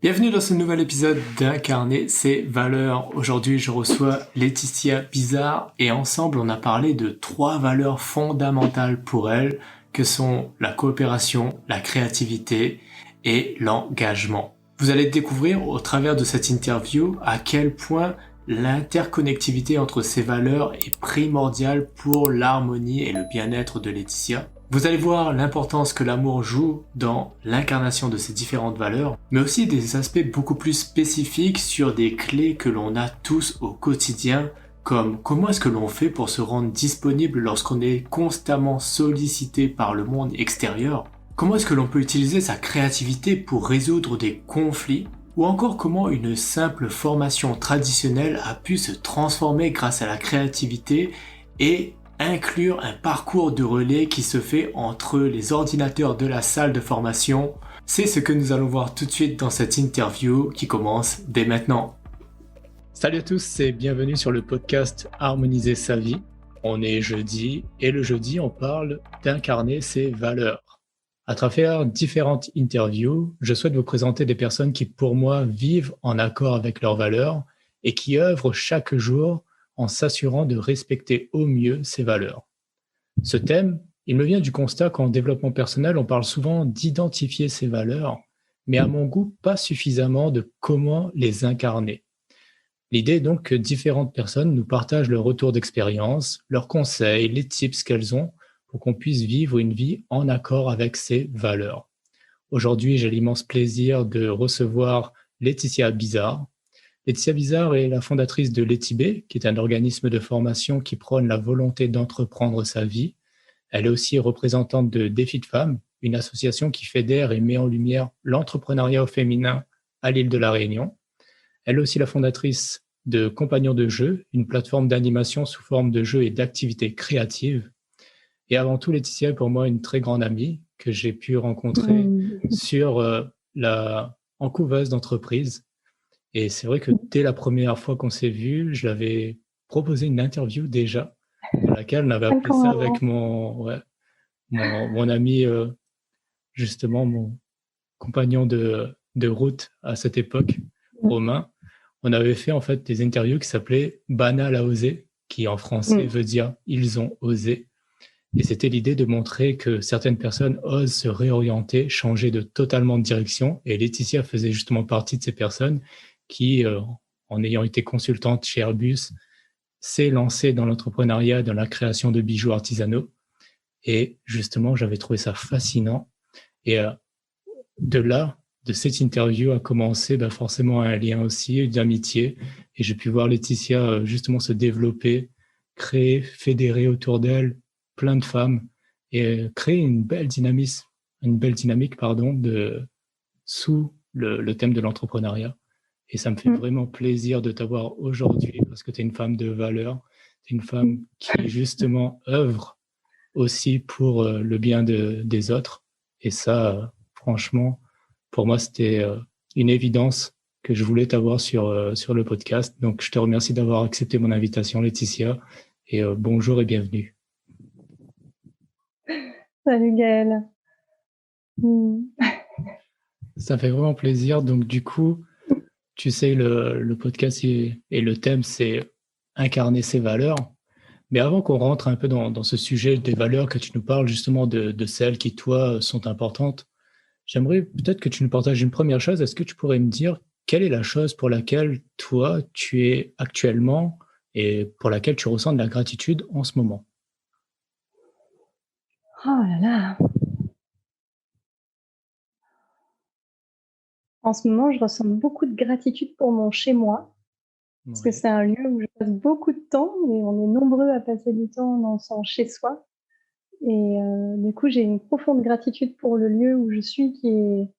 Bienvenue dans ce nouvel épisode d'Incarner ses valeurs. Aujourd'hui, je reçois Laetitia Bizarre et ensemble, on a parlé de 3 valeurs fondamentales pour elle que sont la coopération, la créativité et l'engagement. Vous allez découvrir au travers de cette interview à quel point l'interconnectivité entre ces valeurs est primordiale pour l'harmonie et le bien-être de Laetitia. Vous allez voir l'importance que l'amour joue dans l'incarnation de ces différentes valeurs, mais aussi des aspects beaucoup plus spécifiques sur des clés que l'on a tous au quotidien, comme comment est-ce que l'on fait pour se rendre disponible lorsqu'on est constamment sollicité par le monde extérieur, comment est-ce que l'on peut utiliser sa créativité pour résoudre des conflits, ou encore comment une simple formation traditionnelle a pu se transformer grâce à la créativité et inclure un parcours de relais qui se fait entre les ordinateurs de la salle de formation. C'est ce que nous allons voir tout de suite dans cette interview qui commence dès maintenant. Salut à tous et bienvenue sur le podcast Harmoniser sa vie. On est jeudi et le jeudi on parle d'incarner ses valeurs. À travers différentes interviews, je souhaite vous présenter des personnes qui pour moi vivent en accord avec leurs valeurs et qui œuvrent chaque jour en s'assurant de respecter au mieux ces valeurs. Ce thème, il me vient du constat qu'en développement personnel, on parle souvent d'identifier ces valeurs, mais à mon goût, pas suffisamment de comment les incarner. L'idée est donc que différentes personnes nous partagent leur retour d'expérience, leurs conseils, les tips qu'elles ont pour qu'on puisse vivre une vie en accord avec ces valeurs. Aujourd'hui, j'ai l'immense plaisir de recevoir Laetitia Bizarre. Laetitia Bizarre est la fondatrice de Letibé, qui est un organisme de formation qui prône la volonté d'entreprendre sa vie. Elle est aussi représentante de Défi de Femmes, une association qui fédère et met en lumière l'entrepreneuriat au féminin à l'île de la Réunion. Elle est aussi la fondatrice de Compagnons de jeu, une plateforme d'animation sous forme de jeux et d'activités créatives. Et avant tout, Laetitia est pour moi une très grande amie que j'ai pu rencontrer en couveuse d'entreprise. Et c'est vrai que dès la première fois qu'on s'est vu, je l'avais proposé une interview déjà, dans laquelle on avait appelé ça avec mon ami, justement, mon compagnon de route à cette époque, Romain. On avait fait en fait des interviews qui s'appelaient Banal à oser, qui en français veut dire ils ont osé. Et c'était l'idée de montrer que certaines personnes osent se réorienter, changer totalement de direction. Et Laetitia faisait justement partie de ces personnes qui, en ayant été consultante chez Airbus, s'est lancée dans l'entrepreneuriat, dans la création de bijoux artisanaux. Et justement, j'avais trouvé ça fascinant. Et de cette interview a commencé forcément un lien aussi d'amitié. Et j'ai pu voir Laetitia justement se développer, créer, fédérer autour d'elle plein de femmes et créer une belle dynamique sous le thème de l'entrepreneuriat. Et ça me fait vraiment plaisir de t'avoir aujourd'hui parce que tu es une femme de valeur, tu es une femme qui justement œuvre aussi pour le bien des autres. Et ça, franchement, pour moi, c'était une évidence que je voulais t'avoir sur le podcast. Donc, je te remercie d'avoir accepté mon invitation, Laetitia, et bonjour et bienvenue. Salut Gaëlle. Ça fait vraiment plaisir. Donc, du coup, tu sais, le podcast et le thème, c'est incarner ses valeurs. Mais avant qu'on rentre un peu dans ce sujet des valeurs, que tu nous parles justement de celles qui, toi, sont importantes, j'aimerais peut-être que tu nous partages une première chose. Est-ce que tu pourrais me dire quelle est la chose pour laquelle, toi, tu es actuellement et pour laquelle tu ressens de la gratitude en ce moment? Oh là là. En ce moment, je ressens beaucoup de gratitude pour mon chez-moi, parce que c'est un lieu où je passe beaucoup de temps et on est nombreux à passer du temps dans son chez-soi. Et du coup, j'ai une profonde gratitude pour le lieu où je suis, qui est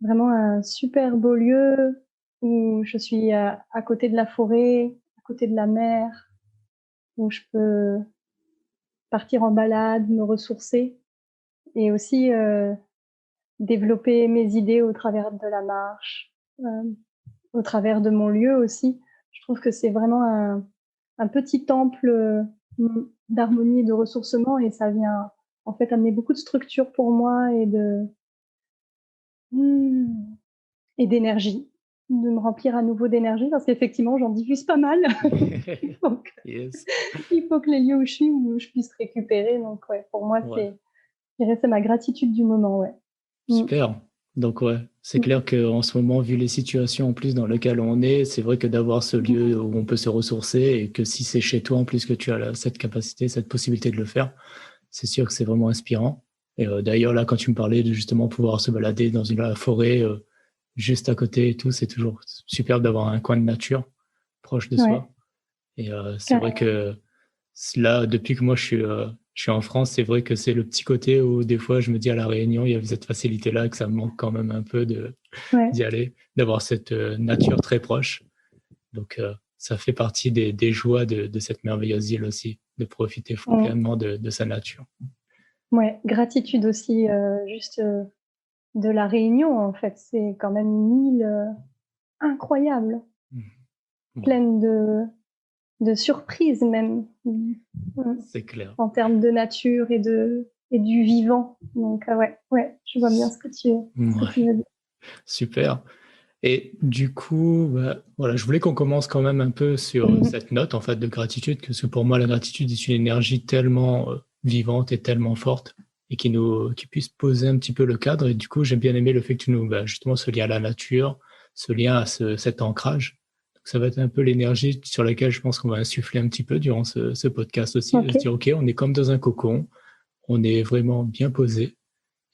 vraiment un super beau lieu, où je suis à côté de la forêt, à côté de la mer, où je peux partir en balade, me ressourcer et aussi développer mes idées au travers de la marche, au travers de mon lieu aussi. Je trouve que c'est vraiment un petit temple d'harmonie et de ressourcement, et ça vient en fait amener beaucoup de structure pour moi et et d'énergie, de me remplir à nouveau d'énergie parce qu'effectivement, j'en diffuse pas mal. Donc, Yes. il faut que les lieux où je suis, où je puisse récupérer. Donc, ouais, pour moi, Ouais. je dirais, c'est ma gratitude du moment, ouais. Super. Donc ouais, c'est clair qu'en ce moment, vu les situations en plus dans lesquelles on est, c'est vrai que d'avoir ce lieu où on peut se ressourcer et que si c'est chez toi en plus que tu as cette capacité, cette possibilité de le faire, c'est sûr que c'est vraiment inspirant. Et d'ailleurs là, quand tu me parlais de justement pouvoir se balader dans la forêt juste à côté et tout, c'est toujours superbe d'avoir un coin de nature proche de Ouais, soi. Et c'est vrai carrément. que là, depuis que moi je suis en France, c'est vrai que c'est le petit côté où des fois je me dis à La Réunion, il y a cette facilité-là, que ça me manque quand même un peu Ouais. d'y aller, d'avoir cette nature très proche. Donc ça fait partie des joies de cette merveilleuse île aussi, de profiter pleinement de sa nature. Ouais, gratitude aussi, juste de la Réunion, en fait. C'est quand même une île incroyable, Ouais, pleine de surprises même, c'est clair. en termes de nature et du vivant. Donc, ouais, je vois bien ce que tu Ouais, veux dire. super. Et du coup, bah, voilà, je voulais qu'on commence quand même un peu sur cette note en fait de gratitude, parce que pour moi, la gratitude est une énergie tellement vivante et tellement forte et qui puisse poser un petit peu le cadre. Et du coup, j'ai bien aimé le fait que tu nous, bah, justement, ce lien à la nature, ce lien à cet ancrage. Donc, ça va être un peu l'énergie sur laquelle je pense qu'on va insuffler un petit peu durant ce podcast aussi, de Ok, se dire, OK, on est comme dans un cocon, on est vraiment bien posé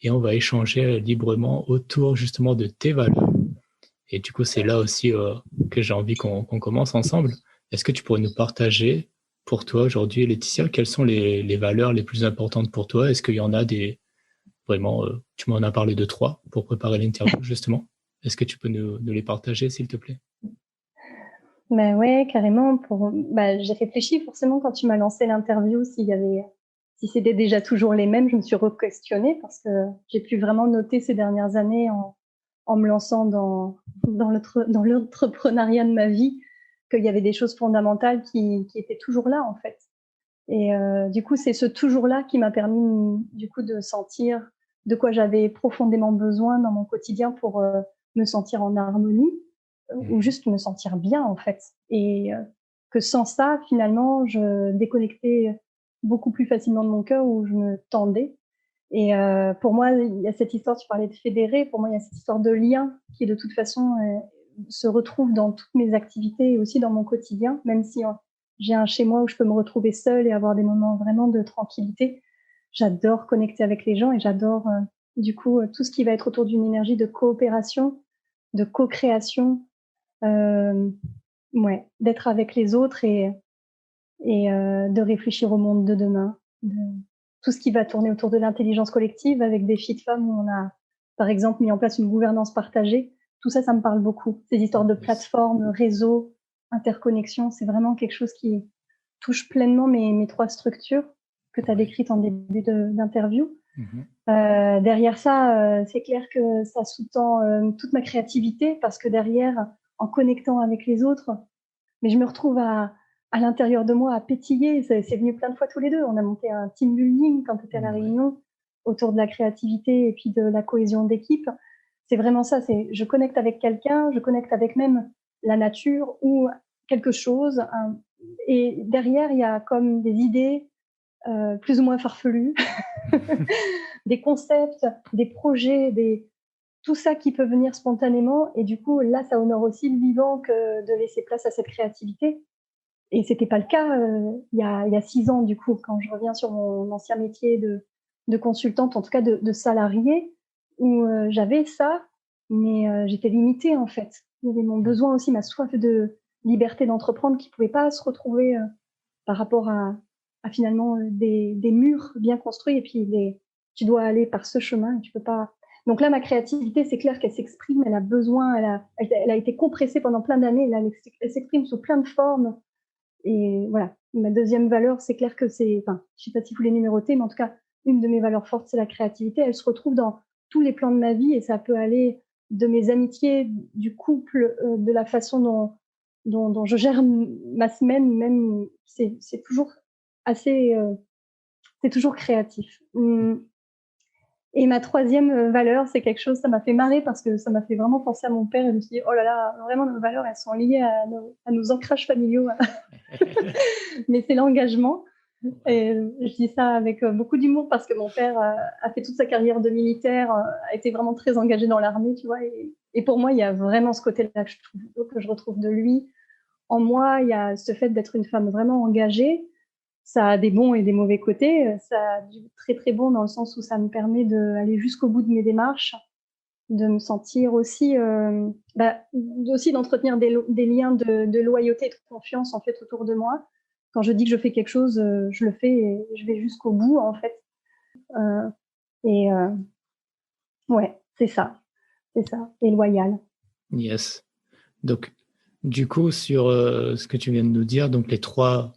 et on va échanger librement autour justement de tes valeurs et du coup, c'est là aussi que j'ai envie qu'on commence ensemble. Est-ce que tu pourrais nous partager pour toi aujourd'hui, Laetitia, quelles sont les valeurs les plus importantes pour toi? Est-ce qu'il y en a des vraiment, tu m'en as parlé de 3 pour préparer l'interview justement. Est-ce que tu peux nous les partager, s'il te plaît? bah ouais, carrément. Bah, j'ai réfléchi forcément quand tu m'as lancé l'interview si c'était déjà toujours les mêmes. Je me suis re-questionnée parce que j'ai pu vraiment noter ces dernières années en me lançant dans l'entrepreneuriat de ma vie, qu'il y avait des choses fondamentales qui étaient toujours là, en fait. Et du coup, c'est ce toujours-là qui m'a permis, du coup, de sentir de quoi j'avais profondément besoin dans mon quotidien pour me sentir en harmonie ou juste me sentir bien, en fait. Et que sans ça, finalement, je déconnectais beaucoup plus facilement de mon cœur où je me tendais. Et pour moi, il y a cette histoire, tu parlais de fédérer, pour moi, il y a cette histoire de lien qui, de toute façon, se retrouve dans toutes mes activités et aussi dans mon quotidien, même si j'ai un chez moi où je peux me retrouver seule et avoir des moments vraiment de tranquillité. J'adore connecter avec les gens et j'adore, du coup, tout ce qui va être autour d'une énergie de coopération, de co-création, ouais, d'être avec les autres et de réfléchir au monde de demain, de tout ce qui va tourner autour de l'intelligence collective avec des filles de femmes où on a, par exemple, mis en place une gouvernance partagée. Tout ça, ça me parle beaucoup. Ces histoires de Yes. plateformes, réseaux, interconnexion, c'est vraiment quelque chose qui touche pleinement mes 3 structures que tu as Ouais. décrites en début d'interview. Mhm. Derrière ça, c'est clair que ça sous-tend toute ma créativité parce que derrière, en connectant avec les autres, mais je me retrouve à l'intérieur de moi à pétiller. C'est venu plein de fois tous les deux. On a monté un team building quand tu étais à La Ouais. Réunion autour de la créativité et puis de la cohésion d'équipe. C'est vraiment ça. C'est je connecte avec quelqu'un, je connecte avec même la nature ou quelque chose. Et derrière, il y a comme des idées plus ou moins farfelues, des concepts, des projets, tout ça qui peut venir spontanément. Et du coup, là, ça honore aussi le vivant que de laisser place à cette créativité. Et c'était pas le cas il y a 6 ans, du coup, quand je reviens sur mon ancien métier de consultante, en tout cas de salariée, où j'avais ça, mais j'étais limitée en fait. Il y avait mon besoin aussi, ma soif de liberté d'entreprendre qui pouvait pas se retrouver par rapport à finalement des murs bien construits et puis tu dois aller par ce chemin et tu peux pas. Donc là, ma créativité, c'est clair qu'elle s'exprime, elle a besoin, elle a été compressée pendant plein d'années, là, elle s'exprime sous plein de formes et voilà. Ma deuxième valeur, c'est clair que c'est, enfin, je sais pas si vous les numérotez, mais en tout cas, une de mes valeurs fortes, c'est la créativité. Elle se retrouve dans tous les plans de ma vie et ça peut aller de mes amitiés, du couple, de la façon dont je gère ma semaine, même, c'est toujours assez, c'est toujours créatif. Et ma troisième valeur, c'est quelque chose, ça m'a fait marrer parce que ça m'a fait vraiment penser à mon père. Et je me suis dit, oh là là, vraiment, nos valeurs, elles sont liées à nos ancrages familiaux. Mais c'est l'engagement. Et je dis ça avec beaucoup d'humour parce que mon père a fait toute sa carrière de militaire, a été vraiment très engagé dans l'armée, tu vois. Et pour moi, il y a vraiment ce côté-là que je retrouve de lui. En moi, il y a ce fait d'être une femme vraiment engagée. Ça a des bons et des mauvais côtés. Ça a du très très bon dans le sens où ça me permet d'aller jusqu'au bout de mes démarches, de me sentir aussi, aussi d'entretenir des liens de loyauté et de confiance en fait autour de moi. Quand je dis que je fais quelque chose, je le fais et je vais jusqu'au bout en fait. Euh, et ouais, c'est ça, et loyal. Yes. Donc, du coup, sur ce que tu viens de nous dire, donc les trois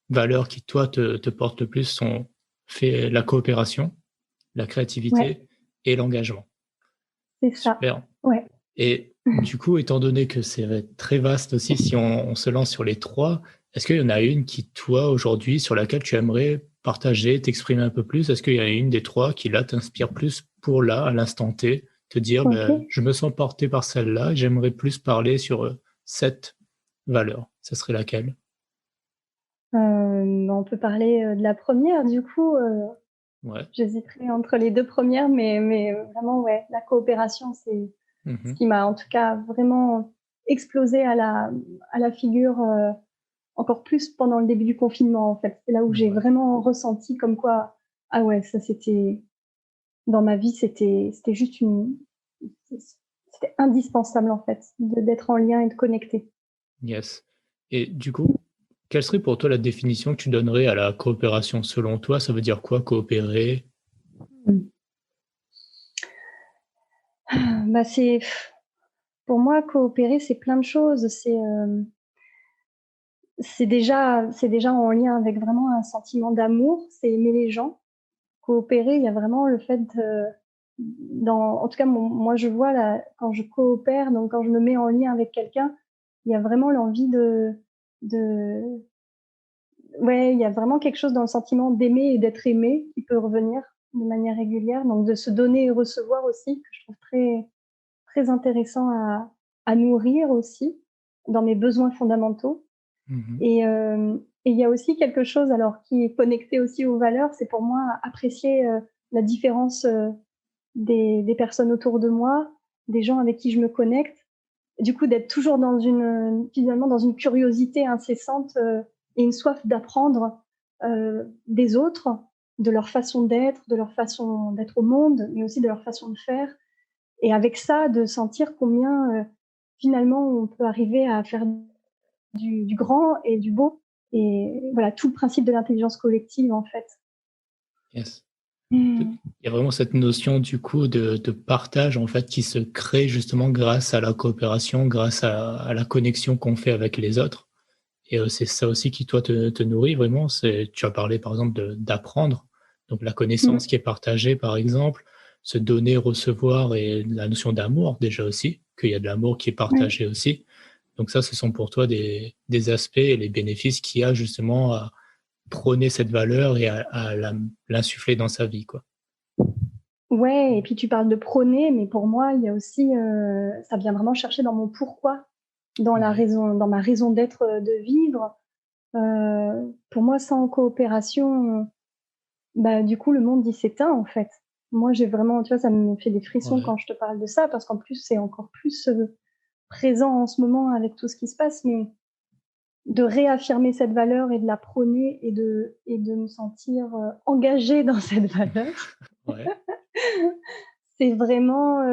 valeurs qui, toi, te portent le plus sont la coopération, la créativité et l'engagement. C'est ça. Super. Ouais. Et du coup, étant donné que c'est très vaste aussi, si on se lance sur les trois, est-ce qu'il y en a une qui, toi, aujourd'hui, sur laquelle tu aimerais partager, t'exprimer un peu plus? Est-ce qu'il y a une des trois qui, là, t'inspire plus pour là, à l'instant T, te dire, je me sens porté par celle-là, j'aimerais plus parler sur cette valeur. Ça serait laquelle? On peut parler de la première, du coup. Ouais. J'hésiterais entre les deux premières, mais vraiment, ouais, la coopération, c'est ce qui m'a en tout cas vraiment explosé à la figure, encore plus pendant le début du confinement, en fait. C'est là où j'ai vraiment ressenti comme quoi, ah ouais, ça c'était, dans ma vie, c'était juste c'était indispensable, en fait, d'être en lien et de connecter. Yes. Et du coup, quelle serait pour toi la définition que tu donnerais à la coopération? Selon toi, ça veut dire quoi, coopérer? Bah, pour moi, coopérer, c'est plein de choses. C'est déjà en lien avec vraiment un sentiment d'amour, c'est aimer les gens. Coopérer, il y a vraiment le fait en tout cas, moi, je vois là, quand je coopère, donc quand je me mets en lien avec quelqu'un, il y a vraiment l'envie de, ouais, il y a vraiment quelque chose dans le sentiment d'aimer et d'être aimé qui peut revenir de manière régulière. Donc, de se donner et recevoir aussi, que je trouve très, très intéressant à nourrir aussi dans mes besoins fondamentaux. Et il y a aussi quelque chose alors qui est connecté aussi aux valeurs, c'est pour moi apprécier la différence des personnes autour de moi, des gens avec qui je me connecte. Du coup, d'être toujours finalement dans une curiosité incessante et une soif d'apprendre des autres, de leur façon d'être, de leur façon d'être au monde, mais aussi de leur façon de faire. Et avec ça, de sentir combien finalement on peut arriver à faire du grand et du beau. Et voilà, tout le principe de l'intelligence collective, en fait. Yes. Il y a vraiment cette notion du coup de partage en fait qui se crée justement grâce à la coopération, grâce à la connexion qu'on fait avec les autres. Et c'est ça aussi qui toi te nourrit vraiment. Tu as parlé par exemple d'apprendre, donc la connaissance qui est partagée par exemple, se donner, recevoir et la notion d'amour déjà aussi, qu'il y a de l'amour qui est partagé aussi. Donc ça, ce sont pour toi des aspects et les bénéfices qu'il y a justement à prôner cette valeur et à l'insuffler dans sa vie, quoi. Ouais, et puis tu parles de prôner, mais pour moi, il y a aussi, ça vient vraiment chercher dans mon pourquoi, dans ma raison d'être, de vivre. Pour moi, sans coopération, bah, du coup, le monde, il s'éteint, en fait. Moi, j'ai vraiment, tu vois, ça me fait des frissons quand je te parle de ça, parce qu'en plus, c'est encore plus présent en ce moment avec tout ce qui se passe, mais de réaffirmer cette valeur et de la prôner et de me sentir engagée dans cette valeur. C'est vraiment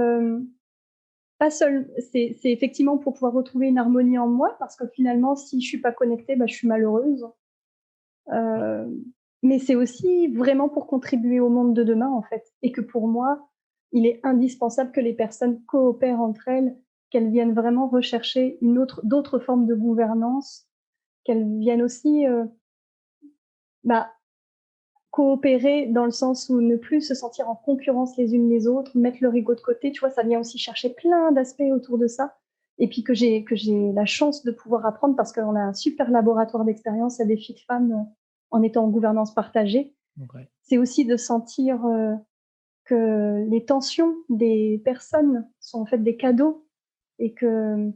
pas seul. C'est effectivement pour pouvoir retrouver une harmonie en moi, parce que finalement, si je suis pas connectée, bah, je suis malheureuse. Mais c'est aussi vraiment pour contribuer au monde de demain, en fait. Et que pour moi, il est indispensable que les personnes coopèrent entre elles, qu'elles viennent vraiment rechercher d'autres formes de gouvernance, qu'elles viennent aussi coopérer dans le sens où ne plus se sentir en concurrence les unes les autres, mettre leur ego de côté, tu vois, ça vient aussi chercher plein d'aspects autour de ça. Et puis que j'ai la chance de pouvoir apprendre parce qu'on a un super laboratoire d'expérience à des filles de femmes en étant en gouvernance partagée. C'est aussi de sentir que les tensions des personnes sont en fait des cadeaux et que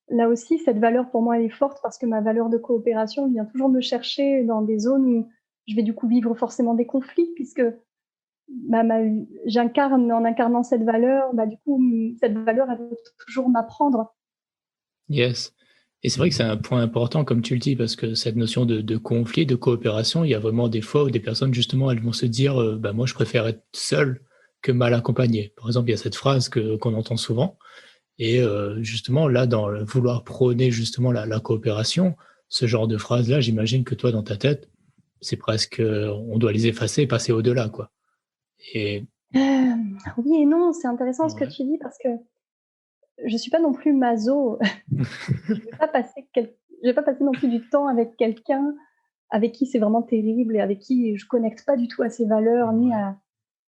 là aussi, cette valeur pour moi, elle est forte parce que ma valeur de coopération vient toujours me chercher dans des zones où je vais du coup vivre forcément des conflits puisque j'incarne en incarnant cette valeur, du coup, cette valeur, elle veut toujours m'apprendre. Yes. Et c'est vrai que c'est un point important, comme tu le dis, parce que cette notion de conflit, de coopération, il y a vraiment des fois où des personnes, justement, elles vont se dire moi, je préfère être seul que mal accompagné. Par exemple, il y a cette phrase qu'on entend souvent. Et justement, là, dans le vouloir prôner justement la coopération, ce genre de phrase-là, j'imagine que toi, dans ta tête, c'est presque, on doit les effacer et passer au-delà, quoi. Et Oui et non, c'est intéressant ce que ouais. tu dis parce que je suis pas non plus maso. Je vais pas passer non plus du temps avec quelqu'un avec qui c'est vraiment terrible et avec qui je connecte pas du tout à ses valeurs ni Ouais. à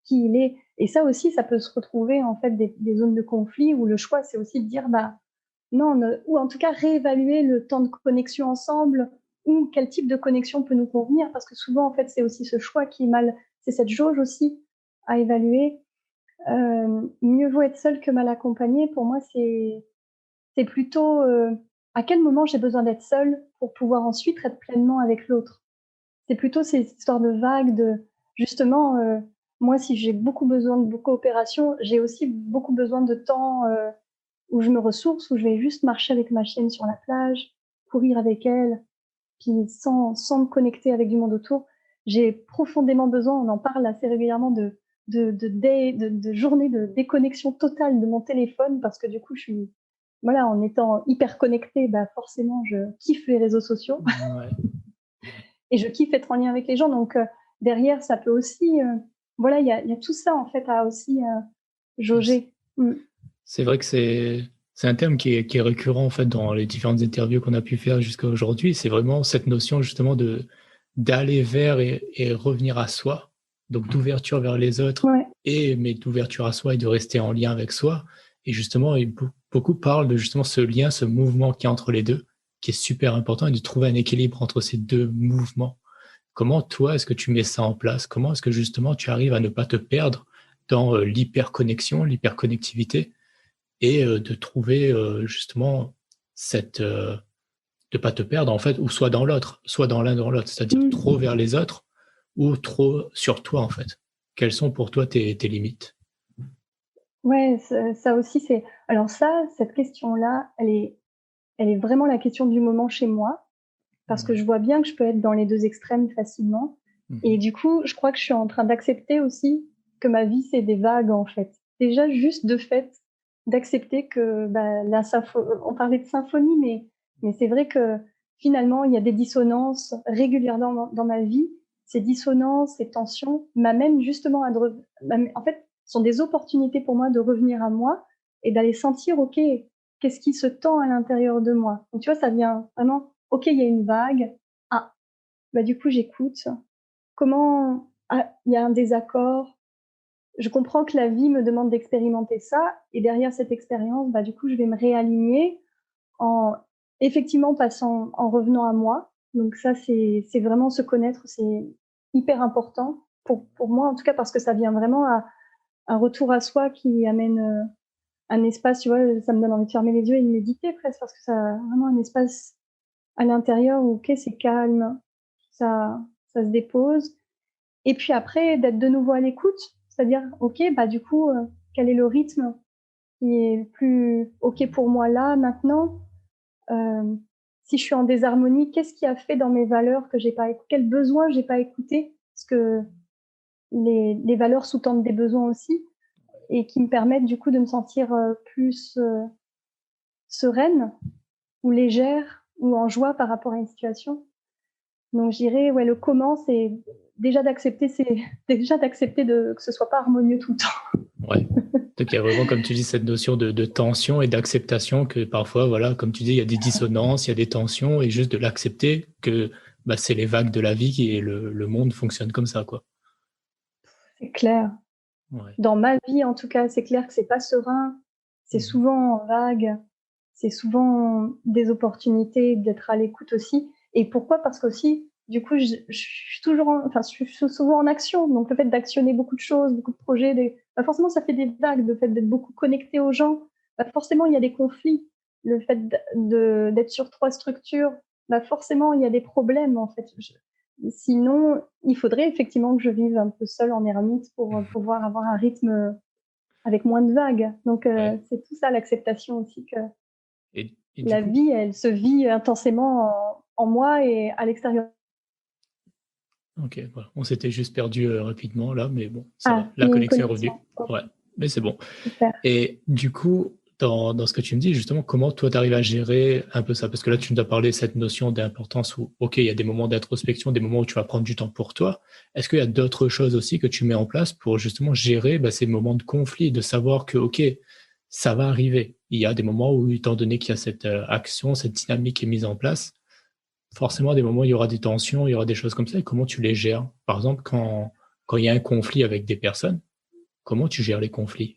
qui il est. Et ça aussi, ça peut se retrouver en fait des zones de conflit où le choix, c'est aussi de dire non, ou en tout cas réévaluer le temps de connexion ensemble ou quel type de connexion peut nous convenir parce que souvent en fait c'est aussi ce choix qui est mal, c'est cette jauge aussi à évaluer. Mieux vaut être seul que mal accompagné. Pour moi, c'est plutôt à quel moment j'ai besoin d'être seule pour pouvoir ensuite être pleinement avec l'autre. C'est plutôt ces histoires de vagues, de justement, moi, si j'ai beaucoup besoin de coopération, j'ai aussi beaucoup besoin de temps où je me ressource, où je vais juste marcher avec ma chienne sur la plage, courir avec elle, puis sans me connecter avec du monde autour. J'ai profondément besoin, on en parle assez régulièrement, de journées de déconnexion totale de mon téléphone parce que du coup, voilà, en étant hyper connectée, forcément, je kiffe les réseaux sociaux. Ouais. Et je kiffe être en lien avec les gens. Donc, derrière, ça peut aussi, voilà, il y a tout ça, en fait, à aussi jauger. C'est vrai que c'est un terme qui est récurrent en fait dans les différentes interviews qu'on a pu faire jusqu'à aujourd'hui. C'est vraiment cette notion justement d'aller vers et revenir à soi, donc d'ouverture vers les autres Ouais. mais d'ouverture à soi et de rester en lien avec soi. Et justement, beaucoup parlent de justement ce lien, ce mouvement qui est entre les deux, qui est super important et de trouver un équilibre entre ces deux mouvements. Comment toi, est-ce que tu mets ça en place? Comment est-ce que justement tu arrives à ne pas te perdre dans l'hyperconnexion, l'hyperconnectivité et de trouver justement cette de pas te perdre en fait, ou soit dans l'autre, soit dans l'un dans l'autre, c'est-à-dire trop vers les autres ou trop sur toi en fait. Quelles sont pour toi tes limites? Ouais, ça aussi, c'est. Alors, cette question-là, elle est vraiment la question du moment chez moi, parce que je vois bien que je peux être dans les deux extrêmes facilement. Et du coup, je crois que je suis en train d'accepter aussi que ma vie, c'est des vagues en fait. Déjà, juste de fait, d'accepter que on parlait de symphonie, mais c'est vrai que finalement, il y a des dissonances régulièrement dans ma vie. Ces dissonances, ces tensions m'amènent justement en fait, sont des opportunités pour moi de revenir à moi et d'aller sentir, OK, qu'est-ce qui se tend à l'intérieur de moi. Donc, tu vois, ça vient vraiment, OK, il y a une vague. Ah, du coup, j'écoute. Comment, il y a un désaccord. Je comprends que la vie me demande d'expérimenter ça. Et derrière cette expérience, du coup, je vais me réaligner en effectivement passant, en revenant à moi. Donc ça, c'est vraiment se connaître, c'est hyper important pour moi, en tout cas, parce que ça vient vraiment à un retour à soi qui amène un espace, tu vois, ça me donne envie de fermer les yeux et de méditer presque, parce que ça a vraiment un espace à l'intérieur où, OK, c'est calme, ça se dépose. Et puis après, d'être de nouveau à l'écoute, c'est-à-dire, OK, du coup, quel est le rythme qui est le plus OK pour moi là, maintenant? Si je suis en désharmonie, qu'est-ce qui a fait dans mes valeurs que j'ai pas quel besoin j'ai pas écouté? Parce que les valeurs sous-tendent des besoins aussi et qui me permettent du coup de me sentir plus sereine ou légère ou en joie par rapport à une situation. Donc je dirais, ouais, le comment, c'est déjà d'accepter, que ce soit pas harmonieux tout le temps. Ouais. Donc il y a vraiment, comme tu dis, cette notion de tension et d'acceptation que parfois, voilà, comme tu dis, il y a des dissonances, il y a des tensions et juste de l'accepter que c'est les vagues de la vie et le monde fonctionne comme ça, quoi. C'est clair. Ouais. Dans ma vie, en tout cas, c'est clair que c'est pas serein. C'est souvent vague. C'est souvent des opportunités d'être à l'écoute aussi. Et pourquoi? Parce qu'aussi, du coup, je suis je suis souvent en action. Donc, le fait d'actionner beaucoup de choses, beaucoup de projets, forcément, ça fait des vagues. Le fait d'être beaucoup connecté aux gens, forcément, il y a des conflits. Le fait d'être sur 3 structures, forcément, il y a des problèmes, en fait. Sinon, il faudrait effectivement que je vive un peu seule en ermite pour pouvoir avoir un rythme avec moins de vagues. Donc, c'est tout ça, l'acceptation aussi que la vie, elle se vit intensément en moi et à l'extérieur. Ok, voilà. On s'était juste perdu rapidement là, mais bon, ça va. La Il y a une connexion est revenue. connexion. Ouais, mais c'est bon. Super. Et du coup, dans ce que tu me dis, justement, comment toi, tu arrives à gérer un peu ça? Parce que là, tu nous as parlé de cette notion d'importance où, OK, il y a des moments d'introspection, des moments où tu vas prendre du temps pour toi. Est-ce qu'il y a d'autres choses aussi que tu mets en place pour justement gérer ces moments de conflit, de savoir que, OK, ça va arriver. Il y a des moments où, étant donné qu'il y a cette action, cette dynamique qui est mise en place, forcément, à des moments, il y aura des tensions, il y aura des choses comme ça. Et comment tu les gères? Par exemple, quand il y a un conflit avec des personnes, comment tu gères les conflits?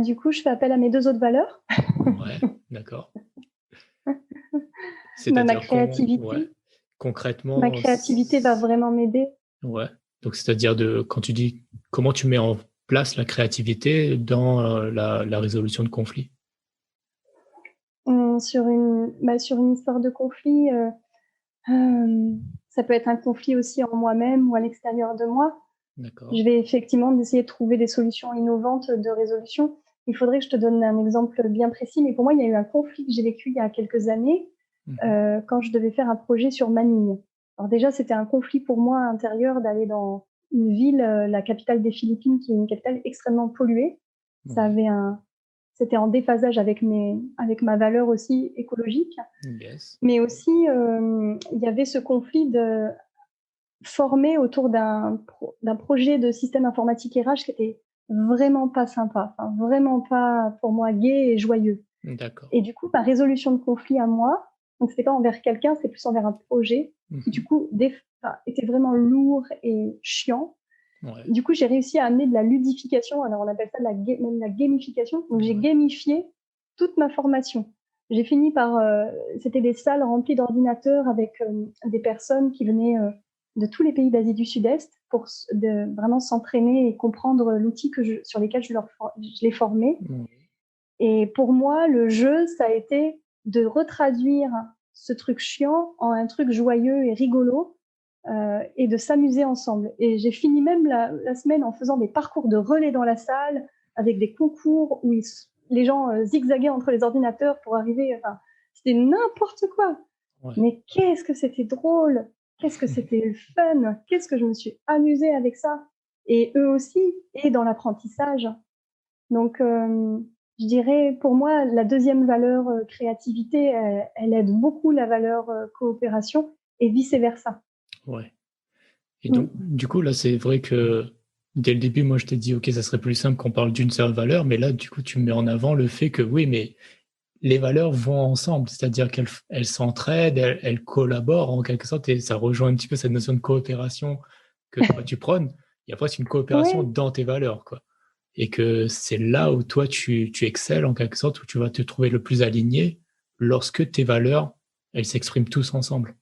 Du coup, je fais appel à mes 2 autres valeurs. Ouais, d'accord. Ma C'est-à-dire créativité. concrètement, Ma créativité va vraiment m'aider. ouais. Donc, c'est-à-dire quand tu dis comment tu mets en place la créativité dans la résolution de conflits. Sur une histoire de conflit, ça peut être un conflit aussi en moi-même ou à l'extérieur de moi. D'accord. Je vais effectivement essayer de trouver des solutions innovantes de résolution. Il faudrait que je te donne un exemple bien précis, mais pour moi, il y a eu un conflit que j'ai vécu il y a quelques années quand je devais faire un projet sur Manille. Alors déjà, c'était un conflit pour moi intérieur d'aller dans une ville, la capitale des Philippines, qui est une capitale extrêmement polluée. C'était en déphasage avec ma valeur aussi écologique. Yes. Mais aussi, il y avait ce conflit de former autour d'un projet de système informatique RH qui était vraiment pas sympa, enfin, vraiment pas pour moi gai et joyeux. D'accord. Et du coup, ma résolution de conflit à moi, donc c'était pas envers quelqu'un, c'était plus envers un projet qui du coup était vraiment lourd et chiant. Ouais. Du coup, j'ai réussi à amener de la ludification. Alors, on appelle ça même la gamification. Donc, j'ai gamifié toute ma formation. J'ai fini par... c'était des salles remplies d'ordinateurs avec des personnes qui venaient de tous les pays d'Asie du Sud-Est pour vraiment s'entraîner et comprendre l'outil sur lesquels je les formais. Et pour moi, le jeu, ça a été de retraduire ce truc chiant en un truc joyeux et rigolo et de s'amuser ensemble. Et j'ai fini même la semaine en faisant des parcours de relais dans la salle avec des concours où les gens zigzaguaient entre les ordinateurs pour arriver. Enfin, c'était n'importe quoi. Ouais. Mais qu'est-ce que c'était drôle, qu'est-ce que c'était fun, qu'est-ce que je me suis amusée avec ça. Et eux aussi, et dans l'apprentissage. Donc, je dirais, pour moi, la deuxième valeur créativité, elle aide beaucoup la valeur coopération et vice-versa. Ouais. Et donc, du coup, là, c'est vrai que dès le début, moi, je t'ai dit, OK, ça serait plus simple qu'on parle d'une seule valeur, mais là, du coup, tu mets en avant le fait que oui, mais les valeurs vont ensemble, c'est-à-dire qu'elles s'entraident, elles collaborent en quelque sorte, et ça rejoint un petit peu cette notion de coopération que toi, tu prônes. Il y a presque une coopération dans tes valeurs, quoi. Et que c'est là où toi, tu excelles en quelque sorte, où tu vas te trouver le plus aligné lorsque tes valeurs, elles s'expriment tous ensemble.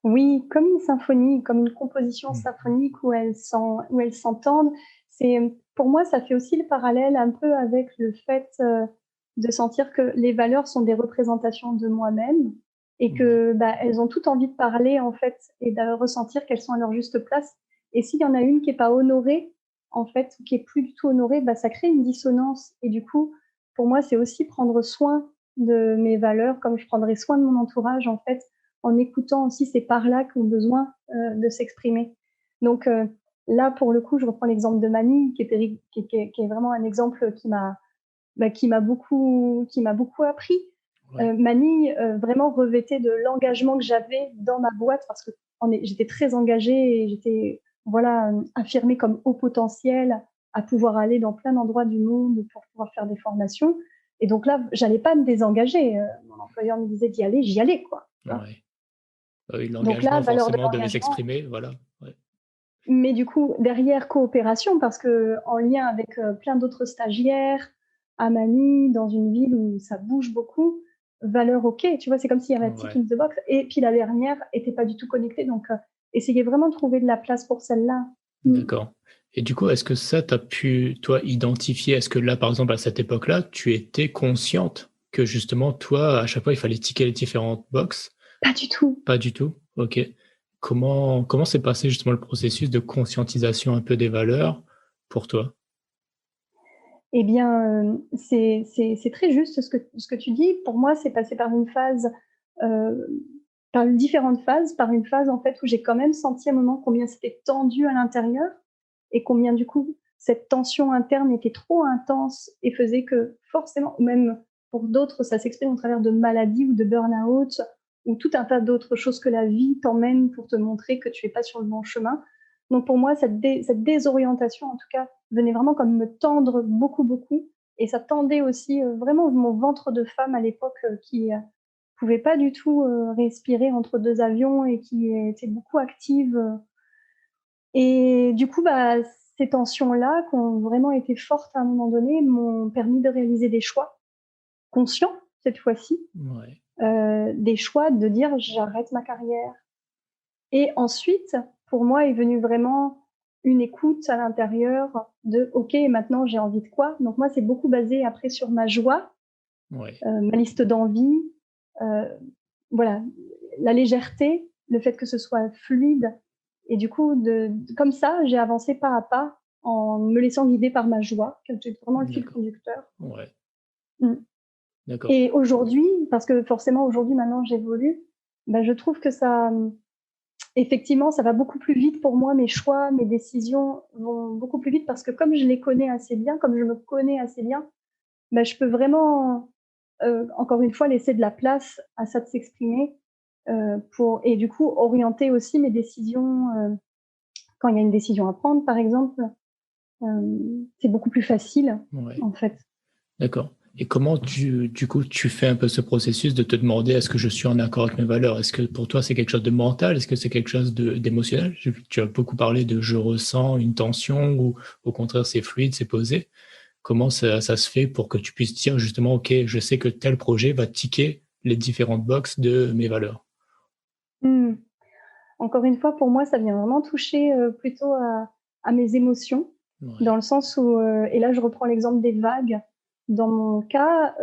Oui, comme une symphonie, comme une composition symphonique où elles s'entendent. Pour moi, ça fait aussi le parallèle un peu avec le fait de sentir que les valeurs sont des représentations de moi-même et que elles ont toutes envie de parler en fait et de ressentir qu'elles sont à leur juste place. Et s'il y en a une qui est pas honorée, en fait, qui est plus du tout honorée, ça crée une dissonance. Et du coup, pour moi, c'est aussi prendre soin de mes valeurs, comme je prendrais soin de mon entourage en fait, en écoutant aussi ces parts-là qui ont besoin de s'exprimer. Donc là, pour le coup, je reprends l'exemple de Manille, qui est vraiment un exemple qui m'a beaucoup appris. Ouais. Manille vraiment revêtait de l'engagement que j'avais dans ma boîte parce que j'étais très engagée et j'étais affirmée comme haut potentiel à pouvoir aller dans plein d'endroits du monde pour pouvoir faire des formations. Et donc là, j'allais pas me désengager. Mon employeur me disait d'y aller, j'y allais, quoi. Ouais. L'engagement, forcément, de les exprimer, voilà. Ouais. Mais du coup, derrière coopération, parce que en lien avec plein d'autres stagiaires, à Manille, dans une ville où ça bouge beaucoup, valeur OK. Tu vois, c'est comme s'il y avait un Ouais. tick in the box. Et puis la dernière était pas du tout connectée. Donc, essayez vraiment de trouver de la place pour celle-là. D'accord. Et du coup, est-ce que ça, tu as pu, toi, identifier, est-ce que là, par exemple, à cette époque-là, tu étais consciente que justement, toi, à chaque fois, il fallait ticker les différentes boxes? Pas du tout. Pas du tout? Ok. Comment s'est passé justement le processus de conscientisation un peu des valeurs pour toi? Eh bien, c'est très juste ce que tu dis. Pour moi, c'est passé par une phase, par différentes phases, par une phase, en fait, où j'ai quand même senti à un moment combien c'était tendu à l'intérieur et combien, du coup, cette tension interne était trop intense et faisait que forcément, même pour d'autres, ça s'exprime au travers de maladies ou de burn-out ou tout un tas d'autres choses que la vie t'emmène pour te montrer que tu es pas sur le bon chemin. Donc pour moi, cette désorientation, en tout cas, venait vraiment comme me tendre beaucoup, beaucoup. Et ça tendait aussi vraiment mon ventre de femme à l'époque qui pouvait pas du tout respirer entre deux avions et qui était beaucoup active. Et du coup, bah, ces tensions-là, qui ont vraiment été fortes à un moment donné, m'ont permis de réaliser des choix conscients, cette fois-ci. Ouais. Des choix de dire j'arrête ma carrière. Et ensuite, pour moi, est venue vraiment une écoute à l'intérieur de OK, maintenant j'ai envie de quoi? Donc moi, c'est beaucoup basé après sur ma joie, Ouais. ma liste d'envies, heu, voilà, la légèreté, le fait que ce soit fluide et du coup comme ça, j'ai avancé pas à pas en me laissant guider par ma joie, qui était vraiment le fil D'accord. conducteur. Ouais. Mmh. D'accord. Et aujourd'hui, parce que forcément aujourd'hui maintenant j'évolue, bah, je trouve que ça, effectivement, ça va beaucoup plus vite pour moi, mes choix, mes décisions vont beaucoup plus vite parce que comme je les connais assez bien, comme je me connais assez bien, bah, je peux vraiment, encore une fois, laisser de la place à ça de s'exprimer, pour et du coup, orienter aussi mes décisions, quand il y a une décision à prendre, par exemple, c'est beaucoup plus facile, Ouais. en fait. D'accord. Et comment du coup, tu fais un peu ce processus de te demander est-ce que je suis en accord avec mes valeurs? Est-ce que pour toi, c'est quelque chose de mental? Est-ce que c'est quelque chose d'émotionnel? Tu as beaucoup parlé de je ressens une tension ou au contraire, c'est fluide, c'est posé. Comment ça se fait pour que tu puisses dire justement, OK, je sais que tel projet va ticker les différentes boxes de mes valeurs? Mmh. Encore une fois, pour moi, ça vient vraiment toucher, plutôt à mes émotions, dans Ouais. le sens où, et là, je reprends l'exemple des vagues. Dans mon cas,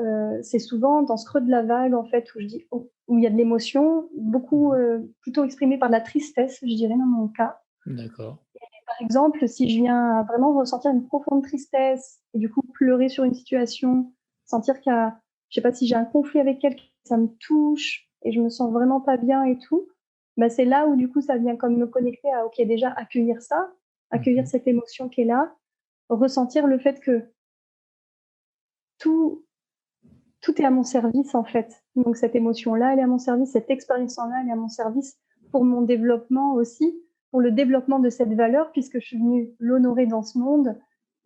c'est souvent dans ce creux de la vague, en fait, où je dis où il y a de l'émotion, beaucoup, Mhm. plutôt exprimée par de la tristesse, je dirais, dans mon cas. D'accord. Par exemple, si je viens vraiment ressentir une profonde tristesse et du coup pleurer sur une situation, sentir qu'il y a je sais pas si j'ai un conflit avec quelqu'un, ça me touche et je me sens vraiment pas bien et tout, bah, c'est là où du coup ça vient comme me connecter à OK, déjà accueillir ça, accueillir Mhm. cette émotion qui est là, ressentir le fait que tout tout est à mon service en fait. Donc cette émotion-là, elle est à mon service, cette expérience-là, elle est à mon service pour mon développement aussi, pour le développement de cette valeur puisque je suis venue l'honorer dans ce monde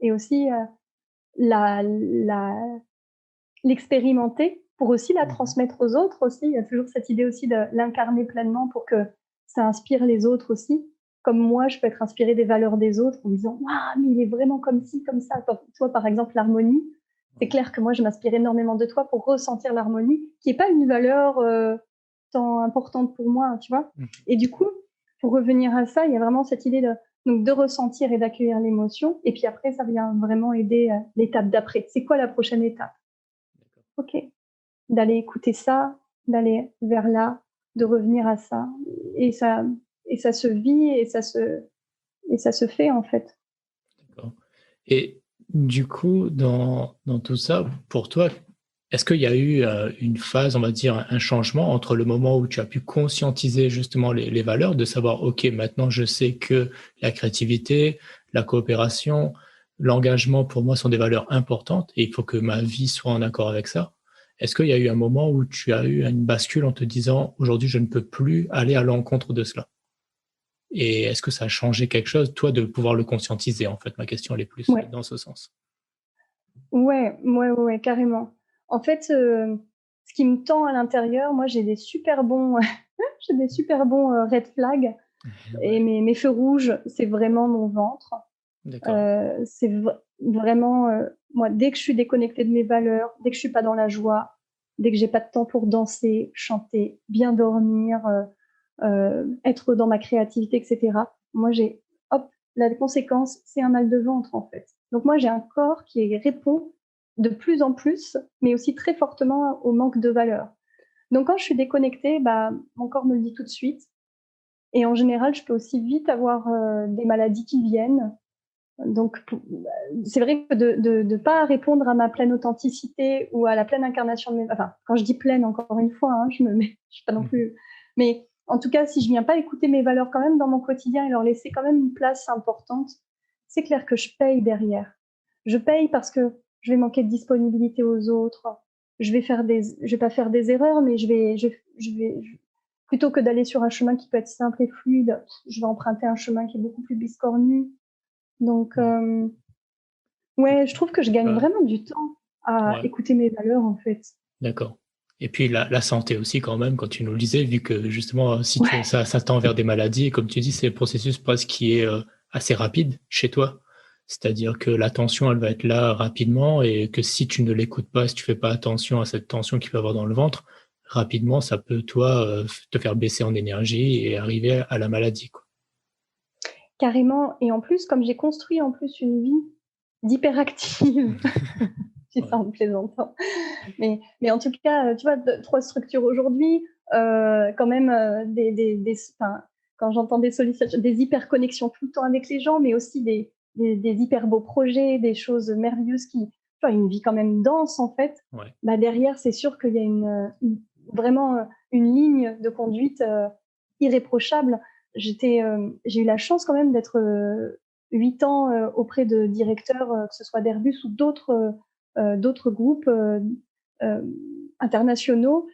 et aussi la, la, l'expérimenter pour aussi la Mhm. transmettre aux autres aussi. Il y a toujours cette idée aussi de l'incarner pleinement pour que ça inspire les autres aussi. Comme moi, je peux être inspirée des valeurs des autres en me disant waouh, mais il est vraiment comme ci, comme ça. Toi, par exemple, l'harmonie, c'est Ouais. clair que moi, je m'inspire énormément de toi pour ressentir l'harmonie, qui n'est pas une valeur tant importante pour moi, tu vois. Mhm. Et du coup, pour revenir à ça, il y a vraiment cette idée donc de ressentir et d'accueillir l'émotion. Et puis après, ça vient vraiment aider l'étape d'après. C'est quoi la prochaine étape? D'accord. OK. D'aller écouter ça, d'aller vers là, de revenir à ça. Et ça, et ça se vit et ça se fait en fait. D'accord. Et du coup, dans tout ça, pour toi, est-ce qu'il y a eu une phase, on va dire, un changement entre le moment où tu as pu conscientiser justement les valeurs, de savoir, OK, maintenant je sais que la créativité, la coopération, l'engagement pour moi sont des valeurs importantes et il faut que ma vie soit en accord avec ça. Est-ce qu'il y a eu un moment où tu as eu une bascule en te disant, aujourd'hui, je ne peux plus aller à l'encontre de cela? Et est-ce que ça a changé quelque chose, toi, de pouvoir le conscientiser? En fait, ma question, elle est plus Ouais. dans ce sens. Ouais, carrément. En fait, ce qui me tend à l'intérieur, moi j'ai des super bons j'ai des super bons, red flags et Ouais, mes feux rouges, c'est vraiment mon ventre. d'accord. C'est vraiment, moi dès que je suis déconnectée de mes valeurs, dès que je suis pas dans la joie, dès que j'ai pas de temps pour danser, chanter, bien dormir, être dans ma créativité, etc. Moi, la conséquence, c'est un mal de ventre, en fait. Donc moi, j'ai un corps qui répond de plus en plus, mais aussi très fortement au manque de valeur. Donc quand je suis déconnectée, mon corps me le dit tout de suite. Et en général, je peux aussi vite avoir des maladies qui viennent. Donc, c'est vrai que de ne pas répondre à ma pleine authenticité ou à la pleine incarnation de mes... Enfin, quand je dis pleine, encore une fois, je suis pas non plus... Mais en tout cas, si je viens pas écouter mes valeurs quand même dans mon quotidien et leur laisser quand même une place importante, c'est clair que je paye derrière. Je paye parce que je vais manquer de disponibilité aux autres. Je vais pas faire des erreurs, mais plutôt que d'aller sur un chemin qui peut être simple et fluide, je vais emprunter un chemin qui est beaucoup plus biscornu. Donc, ouais, je trouve que je gagne vraiment du temps à écouter mes valeurs, en fait. D'accord. Et puis la santé aussi quand même, quand tu nous le disais, vu que justement, si ça tend vers des maladies, et comme tu dis, c'est un processus presque qui est assez rapide chez toi. C'est-à-dire que la tension, elle va être là rapidement et que si tu ne l'écoutes pas, si tu fais pas attention à cette tension qu'il peut avoir dans le ventre, rapidement, ça peut, toi, te faire baisser en énergie et arriver à la maladie, quoi. Carrément. Et en plus, comme j'ai construit en plus une vie d'hyperactive, je dis ça en plaisantant, mais en tout cas, tu vois, 3 structures aujourd'hui, quand même, quand j'entends des sollicitations, des hyperconnexions tout le temps avec les gens, mais aussi des hyper beaux projets, des choses merveilleuses une vie quand même dense, en fait. Derrière, c'est sûr qu'il y a vraiment une ligne de conduite irréprochable. J'ai eu la chance quand même d'être 8 ans auprès de directeurs, que ce soit d'Airbus ou d'autres groupes internationaux,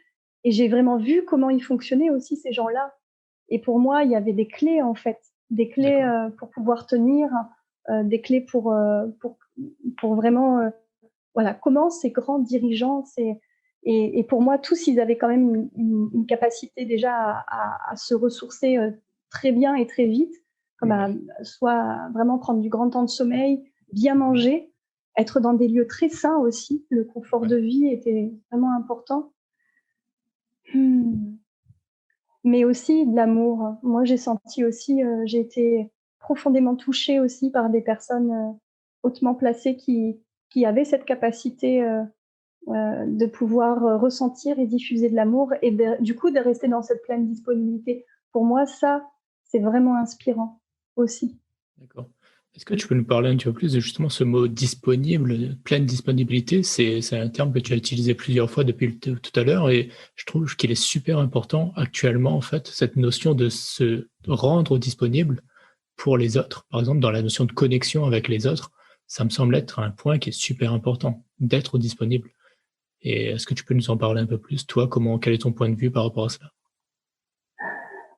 et j'ai vraiment vu comment ils fonctionnaient aussi, ces gens-là. Et pour moi, il y avait des clés, en fait, des clés pour pouvoir tenir, des clés pour vraiment comment ces grands dirigeants, et pour moi, tous, ils avaient quand même une capacité déjà à se ressourcer très bien et très vite, comme soit vraiment prendre du grand temps de sommeil, bien manger, être dans des lieux très sains aussi. Le confort de vie était vraiment important. Mais aussi de l'amour. Moi, j'ai senti aussi, j'ai été profondément touchée aussi par des personnes hautement placées qui avaient cette capacité de pouvoir ressentir et diffuser de l'amour et du coup de rester dans cette pleine disponibilité. Pour moi, ça, c'est vraiment inspirant aussi. D'accord. Est-ce que tu peux nous parler un petit peu plus de justement ce mot disponible, pleine disponibilité? C'est un terme que tu as utilisé plusieurs fois depuis tout à l'heure et je trouve qu'il est super important actuellement, en fait, cette notion de se rendre disponible pour les autres. Par exemple, dans la notion de connexion avec les autres, ça me semble être un point qui est super important, d'être disponible. Et est-ce que tu peux nous en parler un peu plus? Toi, quel est ton point de vue par rapport à ça?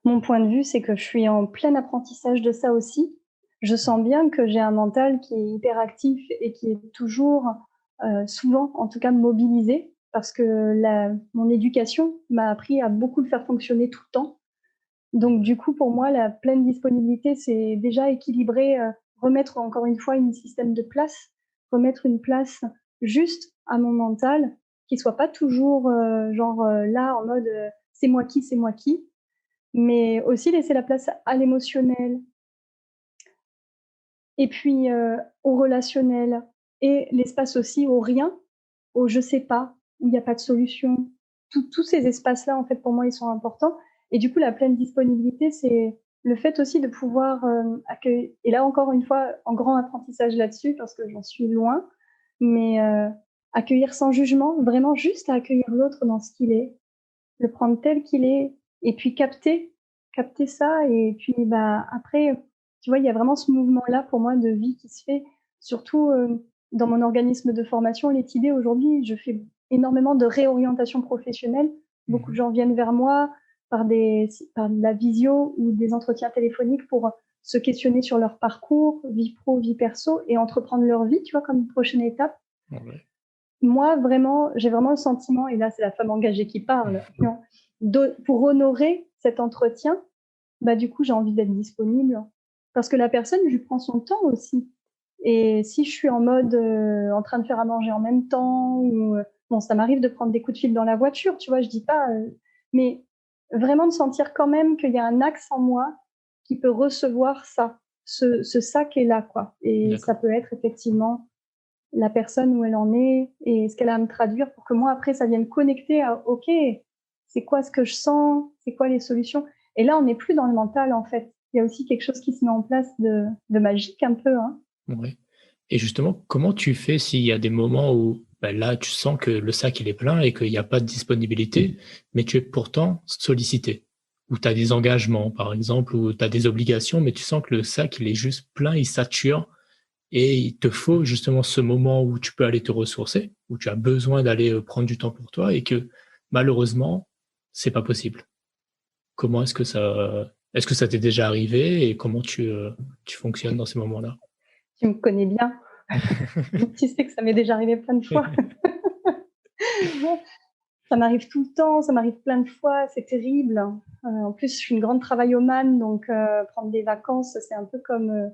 Mon point de vue, c'est que je suis en plein apprentissage de ça aussi. Je sens bien que j'ai un mental qui est hyperactif et qui est toujours, souvent, en tout cas, mobilisé, parce que mon éducation m'a appris à beaucoup le faire fonctionner tout le temps. Donc, du coup, pour moi, la pleine disponibilité, c'est déjà équilibrer, remettre encore une fois un système de place, remettre une place juste à mon mental, qui soit pas toujours là en mode c'est moi qui, mais aussi laisser la place à l'émotionnel et puis au relationnel et l'espace aussi au rien, au je sais pas, où il n'y a pas de solution. Tous ces espaces-là, en fait, pour moi, ils sont importants. Et du coup, la pleine disponibilité, c'est le fait aussi de pouvoir accueillir. Et là, encore une fois, en grand apprentissage là-dessus, parce que j'en suis loin, mais accueillir sans jugement, vraiment juste à accueillir l'autre dans ce qu'il est, le prendre tel qu'il est, et puis capter ça. Et puis, après, tu vois, il y a vraiment ce mouvement-là pour moi de vie qui se fait, surtout dans mon organisme de formation, l'ETID. Aujourd'hui, je fais énormément de réorientation professionnelle. Beaucoup de gens viennent vers moi par de la visio ou des entretiens téléphoniques pour se questionner sur leur parcours, vie pro, vie perso, et entreprendre leur vie, tu vois, comme une prochaine étape. Ouais. Moi, vraiment, j'ai vraiment le sentiment, et là, c'est la femme engagée qui parle, pour honorer cet entretien, du coup, j'ai envie d'être disponible parce que la personne, je lui prends son temps aussi. Et si je suis en mode en train de faire à manger en même temps, ou bon, ça m'arrive de prendre des coups de fil dans la voiture, tu vois, je dis pas, mais vraiment de sentir quand même qu'il y a un axe en moi qui peut recevoir ça, ce ça qui est là, quoi. Et ça D'accord. peut être effectivement la personne où elle en est et ce qu'elle a à me traduire pour que moi, après, ça vienne connecter à, OK, c'est quoi ce que je sens? C'est quoi les solutions? Et là, on n'est plus dans le mental, en fait. Il y a aussi quelque chose qui se met en place de magique un peu, hein. Ouais. Et justement, comment tu fais s'il y a des moments où là, tu sens que le sac il est plein et qu'il n'y a pas de disponibilité, mais tu es pourtant sollicité, ou tu as des engagements, par exemple, ou tu as des obligations, mais tu sens que le sac il est juste plein, il sature, et il te faut justement ce moment où tu peux aller te ressourcer, où tu as besoin d'aller prendre du temps pour toi, et que malheureusement, c'est pas possible. Comment est-ce que ça t'est déjà arrivé et comment tu fonctionnes dans ces moments-là? Tu me connais bien. Tu sais que ça m'est déjà arrivé plein de fois. Ça m'arrive tout le temps, ça m'arrive plein de fois, c'est terrible. En plus, je suis une grande travaillomane, donc prendre des vacances, c'est un peu comme...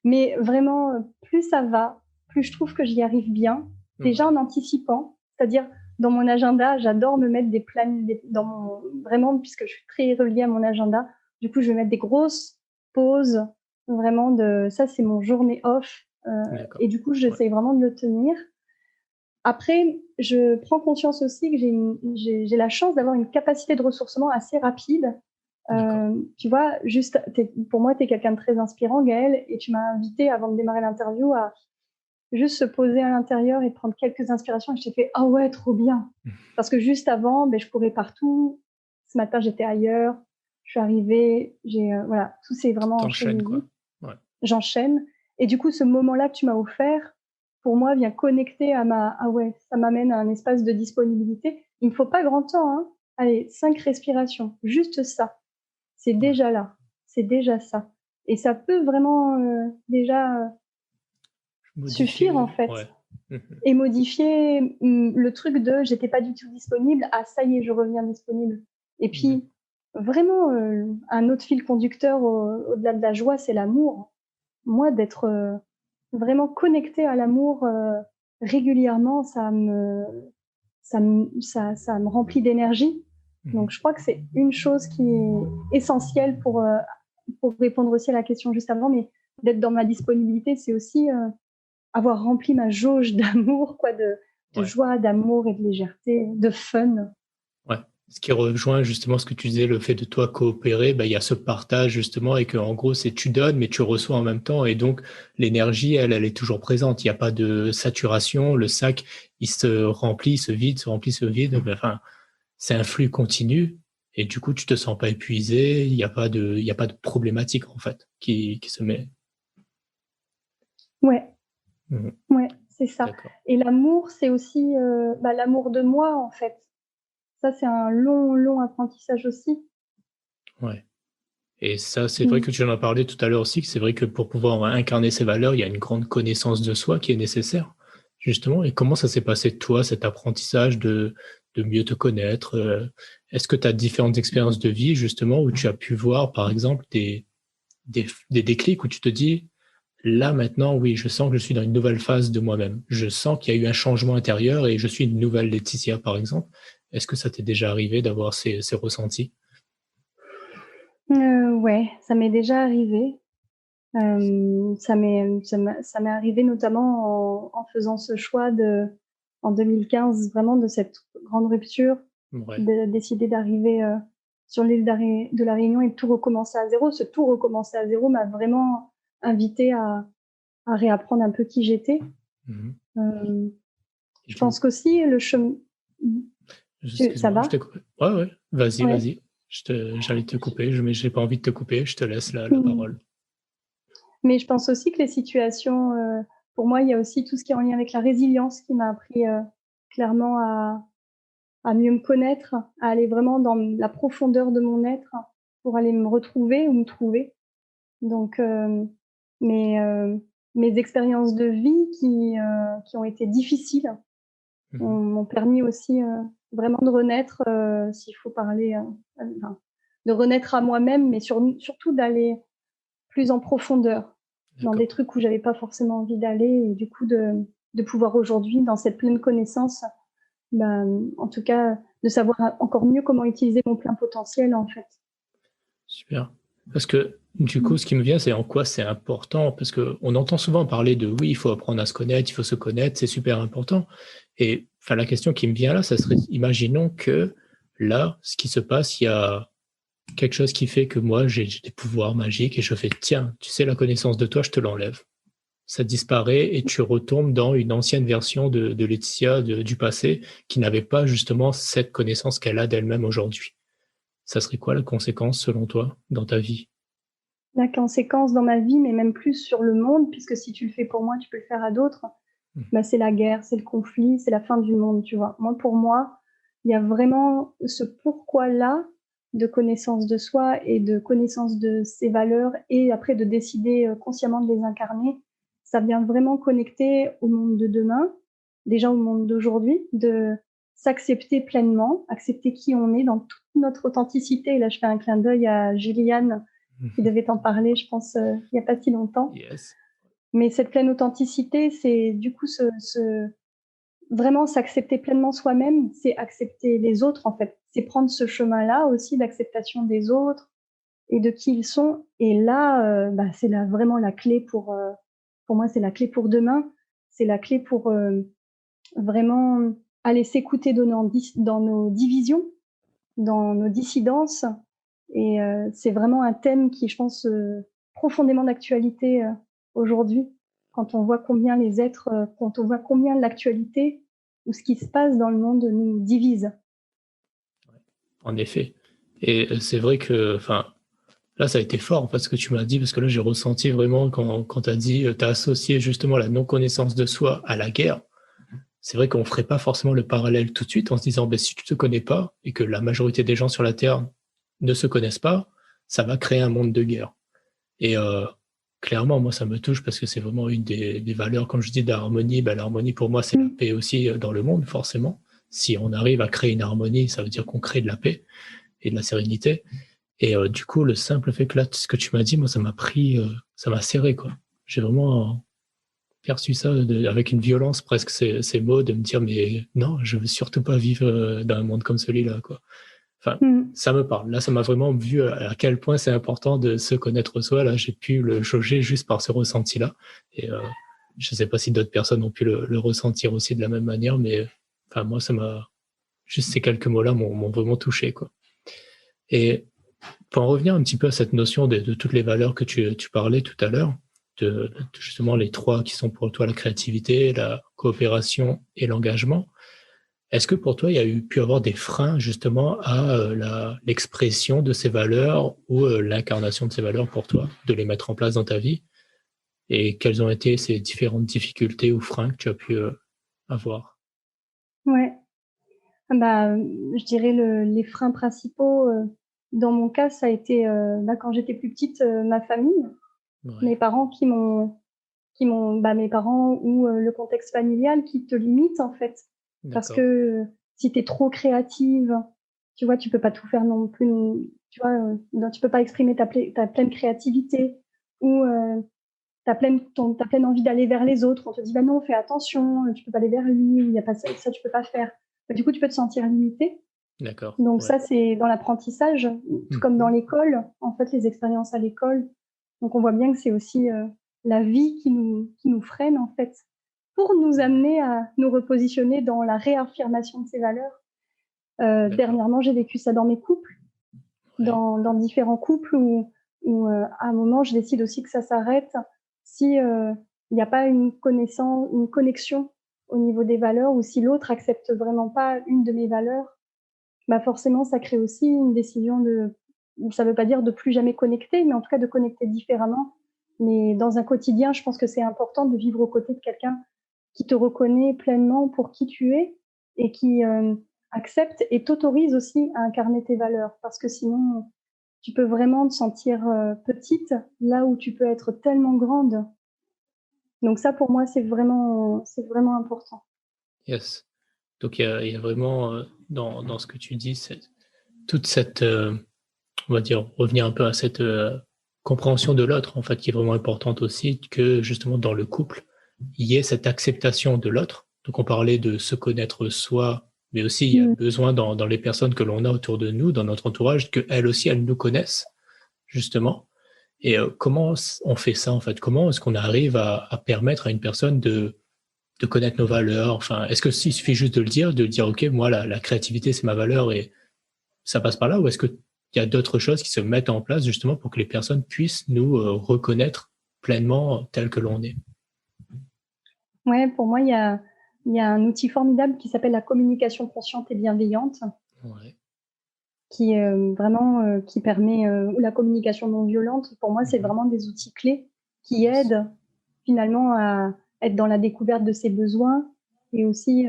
Mais vraiment, plus ça va, plus je trouve que j'y arrive bien. Déjà en anticipant, c'est-à-dire dans mon agenda, j'adore me mettre des plans, vraiment, puisque je suis très reliée à mon agenda. Du coup, je vais mettre des grosses pauses, vraiment ça, c'est mon journée off. D'accord. Et du coup, Ouais. j'essaie vraiment de le tenir. Après, je prends conscience aussi que j'ai la chance d'avoir une capacité de ressourcement assez rapide. Tu vois, juste, pour moi, tu es quelqu'un de très inspirant, Gaëlle, et tu m'as invité avant de démarrer l'interview à juste se poser à l'intérieur et prendre quelques inspirations. Et je t'ai fait, ah ouais, trop bien. Parce que juste avant, je courais partout. Ce matin, j'étais ailleurs. Je suis arrivée. Voilà, tout s'est vraiment enchaîné T'enchaînes, quoi. vite. Ouais. J'enchaîne. Et du coup, ce moment-là que tu m'as offert, pour moi, vient connecter à ah ouais, ça m'amène à un espace de disponibilité. Il me faut pas grand temps, hein. Allez, 5 respirations. Juste ça. C'est Ouais. déjà là. C'est déjà ça. Et ça peut vraiment déjà suffire, en fait. Ouais. Et modifier le truc de j'étais pas du tout disponible à ça y est, je reviens disponible. Et puis, vraiment, un autre fil conducteur au-delà de la joie, c'est l'amour. Moi, d'être vraiment connectée à l'amour régulièrement, ça me remplit d'énergie. Donc, je crois que c'est une chose qui est essentielle pour répondre aussi à la question juste avant, mais d'être dans ma disponibilité, c'est aussi avoir rempli ma jauge d'amour, quoi, de Ouais. joie, d'amour et de légèreté, de fun. Ouais. Ce qui rejoint justement ce que tu disais, le fait de toi coopérer, il y a ce partage justement, et que en gros c'est tu donnes mais tu reçois en même temps, et donc l'énergie elle est toujours présente. Il n'y a pas de saturation, le sac il se remplit, se vide, se remplit, se vide. Enfin, c'est un flux continu, et du coup tu te sens pas épuisé. Il n'y a pas de problématique en fait qui se met. Ouais, Mmh. ouais, c'est ça. D'accord. Et l'amour, c'est aussi l'amour de moi, en fait. Ça, c'est un long, long apprentissage aussi. Ouais. Et ça, c'est vrai que tu en as parlé tout à l'heure aussi, que c'est vrai que pour pouvoir incarner ces valeurs, il y a une grande connaissance de soi qui est nécessaire, justement. Et comment ça s'est passé, toi, cet apprentissage de mieux te connaître? Est-ce que tu as différentes expériences de vie, justement, où tu as pu voir, par exemple, des déclics où tu te dis, là, maintenant, oui, je sens que je suis dans une nouvelle phase de moi-même. Je sens qu'il y a eu un changement intérieur et je suis une nouvelle Laetitia, par exemple. Est-ce que ça t'est déjà arrivé d'avoir ces ressentis? Ouais, ça m'est déjà arrivé. Ça m'est arrivé notamment en faisant ce choix en 2015, vraiment de cette grande rupture, Ouais. de décider d'arriver sur l'île de la Réunion et de tout recommencer à zéro. Ce tout recommencer à zéro m'a vraiment invité à réapprendre un peu qui j'étais. Mhm. Je pense qu'aussi le chemin... Ça Excuse-moi, je va? t'ai coupé. Ouais, ouais, vas-y, Ouais. vas-y. J'allais te couper, mais j'ai pas envie de te couper, je te laisse la Mm. parole. Mais je pense aussi que les situations, pour moi, il y a aussi tout ce qui est en lien avec la résilience qui m'a appris clairement à mieux me connaître, à aller vraiment dans la profondeur de mon être pour aller me retrouver ou me trouver. Donc, mes expériences de vie qui ont été difficiles Mhm. m'ont permis aussi vraiment de renaître, s'il faut parler, enfin, de renaître à moi-même, mais surtout d'aller plus en profondeur. dans des trucs où j'avais pas forcément envie d'aller, et du coup de pouvoir aujourd'hui, dans cette pleine connaissance, en tout cas, de savoir encore mieux comment utiliser mon plein potentiel, en fait. Super. Parce que du coup, ce qui me vient, c'est en quoi c'est important. Parce qu'on entend souvent parler de oui, il faut apprendre à se connaître, il faut se connaître, c'est super important. Et enfin, la question qui me vient là, ça serait, imaginons que là, ce qui se passe, il y a quelque chose qui fait que moi, j'ai des pouvoirs magiques et je fais, tiens, tu sais, la connaissance de toi, je te l'enlève. Ça disparaît et tu retombes dans une ancienne version de Laetitia du passé qui n'avait pas justement cette connaissance qu'elle a d'elle-même aujourd'hui. Ça serait quoi la conséquence selon toi dans ta vie? La conséquence dans ma vie, mais même plus sur le monde, puisque si tu le fais pour moi, tu peux le faire à d'autres, c'est la guerre, c'est le conflit, c'est la fin du monde, tu vois. Pour moi, il y a vraiment ce pourquoi-là de connaissance de soi et de connaissance de ses valeurs, et après de décider consciemment de les incarner. Ça vient vraiment connecter au monde de demain, déjà au monde d'aujourd'hui, de s'accepter pleinement, accepter qui on est dans toute notre authenticité. Et là, je fais un clin d'œil à Juliane, qui devait t'en parler, je pense, il n'y a pas si longtemps. Yes. Mais cette pleine authenticité, c'est du coup vraiment s'accepter pleinement soi-même, c'est accepter les autres, en fait. C'est prendre ce chemin-là aussi d'acceptation des autres et de qui ils sont. Et là, c'est vraiment la clé pour moi, c'est la clé pour demain. C'est la clé pour vraiment aller s'écouter dans nos divisions, dans nos dissidences. Et c'est vraiment un thème qui, je pense, profondément d'actualité aujourd'hui, quand on voit combien quand on voit combien l'actualité ou ce qui se passe dans le monde nous divise. En effet. Et c'est vrai que, enfin, là, ça a été fort, en fait, ce que tu m'as dit, parce que là, j'ai ressenti vraiment quand tu as dit, tu as associé justement la non-connaissance de soi à la guerre. C'est vrai qu'on ne ferait pas forcément le parallèle tout de suite en se disant, si tu ne te connais pas et que la majorité des gens sur la Terre ne se connaissent pas, ça va créer un monde de guerre. Et clairement, moi, ça me touche parce que c'est vraiment une des valeurs, comme je dis, d'harmonie. L'harmonie, pour moi, c'est la paix aussi dans le monde, forcément. Si on arrive à créer une harmonie, ça veut dire qu'on crée de la paix et de la sérénité. Et du coup, le simple fait que là, ce que tu m'as dit, moi, ça m'a ça m'a serré, quoi. J'ai vraiment perçu ça avec une violence presque, ces mots, de me dire, mais non, je veux surtout pas vivre dans un monde comme celui-là, quoi. Enfin, ça me parle. Là, ça m'a vraiment vu à quel point c'est important de se connaître soi. Là, j'ai pu le jauger juste par ce ressenti-là. Et je sais pas si d'autres personnes ont pu le ressentir aussi de la même manière, mais enfin, moi, juste ces quelques mots-là m'ont vraiment touché, quoi. Et pour en revenir un petit peu à cette notion de toutes les valeurs que tu parlais tout à l'heure, de justement les trois qui sont pour toi la créativité, la coopération et l'engagement, est-ce que pour toi, il y a pu avoir des freins justement à l'expression de ces valeurs ou l'incarnation de ces valeurs pour toi, de les mettre en place dans ta vie? Et quelles ont été ces différentes difficultés ou freins que tu as pu avoir? Ouais. Je dirais les freins principaux, dans mon cas, ça a été quand j'étais plus petite, ma famille, mes parents mes parents ou le contexte familial qui te limite en fait. Parce que si tu es trop créative, tu vois, tu peux pas tout faire non plus, tu vois, tu peux pas exprimer ta pleine créativité, ou t'as pleine envie d'aller vers les autres. On te dit, non, fais attention, tu peux pas aller vers lui, il y a pas ça, tu peux pas faire. Du coup, tu peux te sentir limité. D'accord. Donc ça, c'est dans l'apprentissage, tout comme dans l'école, en fait, les expériences à l'école. Donc on voit bien que c'est aussi la vie qui nous freine, en fait, pour nous amener à nous repositionner dans la réaffirmation de ces valeurs. Dernièrement, j'ai vécu ça dans mes couples, dans différents couples où à un moment, je décide aussi que ça s'arrête si il n'y a pas une connexion au niveau des valeurs, ou si l'autre accepte vraiment pas une de mes valeurs. Forcément, ça crée aussi une décision ça veut pas dire de plus jamais connecter, mais en tout cas de connecter différemment. Mais dans un quotidien, je pense que c'est important de vivre aux côtés de quelqu'un qui te reconnaît pleinement pour qui tu es et qui accepte et t'autorise aussi à incarner tes valeurs. Parce que sinon, tu peux vraiment te sentir petite là où tu peux être tellement grande. Donc ça, pour moi, c'est vraiment important. Yes. Donc, il y a vraiment, dans ce que tu dis, toute cette, on va dire, revenir un peu à cette compréhension de l'autre, en fait, qui est vraiment importante aussi, que justement dans le couple, il y ait cette acceptation de l'autre. Donc on parlait de se connaître soi, mais aussi il y a besoin dans les personnes que l'on a autour de nous, dans notre entourage, qu'elles aussi, elles nous connaissent, justement. Et comment on fait ça, en fait? Comment est-ce qu'on arrive à permettre à une personne de connaître nos valeurs? Enfin, est-ce que s'il suffit juste de le dire, OK, moi, la créativité, c'est ma valeur et ça passe par là, ou est-ce qu'il y a d'autres choses qui se mettent en place justement pour que les personnes puissent nous reconnaître pleinement tel que l'on est? Ouais, pour moi, il y a un outil formidable qui s'appelle la communication consciente et bienveillante, Ouais. qui vraiment qui permet ou la communication non violente. Pour moi, c'est vraiment des outils clés qui aident finalement à être dans la découverte de ses besoins et aussi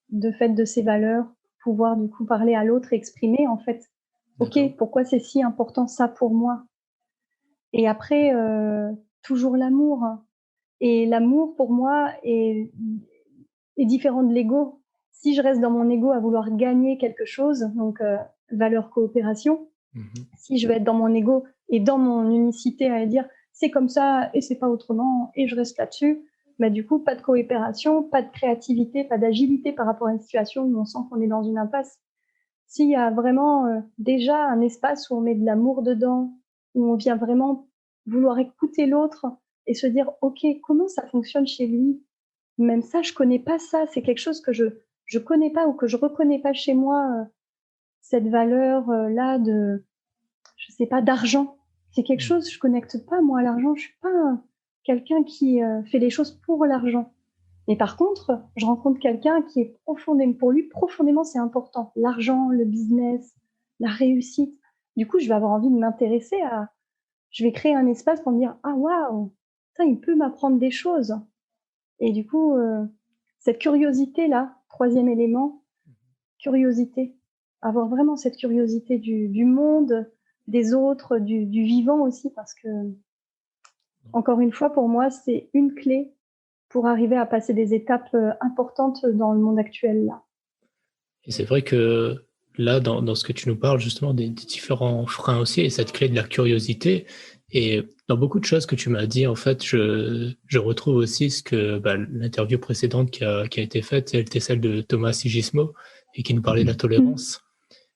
de fait de ses valeurs, pouvoir du coup parler à l'autre et exprimer en fait, OK, D'accord. pourquoi c'est si important ça pour moi? Et après, toujours l'amour. Et l'amour pour moi est différent de l'ego. Si je reste dans mon ego à vouloir gagner quelque chose, donc valeur coopération, Mhm. si je vais être dans mon ego et dans mon unicité à dire c'est comme ça et c'est pas autrement et je reste là-dessus, bah du coup pas de coopération, pas de créativité, pas d'agilité par rapport à une situation où on sent qu'on est dans une impasse. S'il y a vraiment déjà un espace où on met de l'amour dedans, où on vient vraiment vouloir écouter l'autre et se dire ok, comment ça fonctionne chez lui, même ça je connais pas ça, c'est quelque chose que je connais pas ou que je reconnais pas chez moi, cette valeur là de je sais pas, d'argent. C'est quelque chose, je connecte pas moi à l'argent. Je suis pas quelqu'un qui fait les choses pour l'argent. Mais par contre, je rencontre quelqu'un qui est profondément, pour lui, profondément, c'est important. L'argent, le business, la réussite. Du coup, je vais avoir envie de m'intéresser à, je vais créer un espace pour me dire, ah waouh, il peut m'apprendre des choses. Et du coup, cette curiosité-là, troisième élément, curiosité. Avoir vraiment cette curiosité du monde, des autres, du vivant aussi, parce que, encore une fois, pour moi, c'est une clé pour arriver à passer des étapes importantes dans le monde actuel là. Et c'est vrai que là, dans ce que tu nous parles justement des différents freins aussi, et cette clé de la curiosité, et dans beaucoup de choses que tu m'as dit, en fait, je retrouve aussi ce que l'interview précédente qui a été faite, elle était celle de Thomas Sigismo, et qui nous parlait de la tolérance.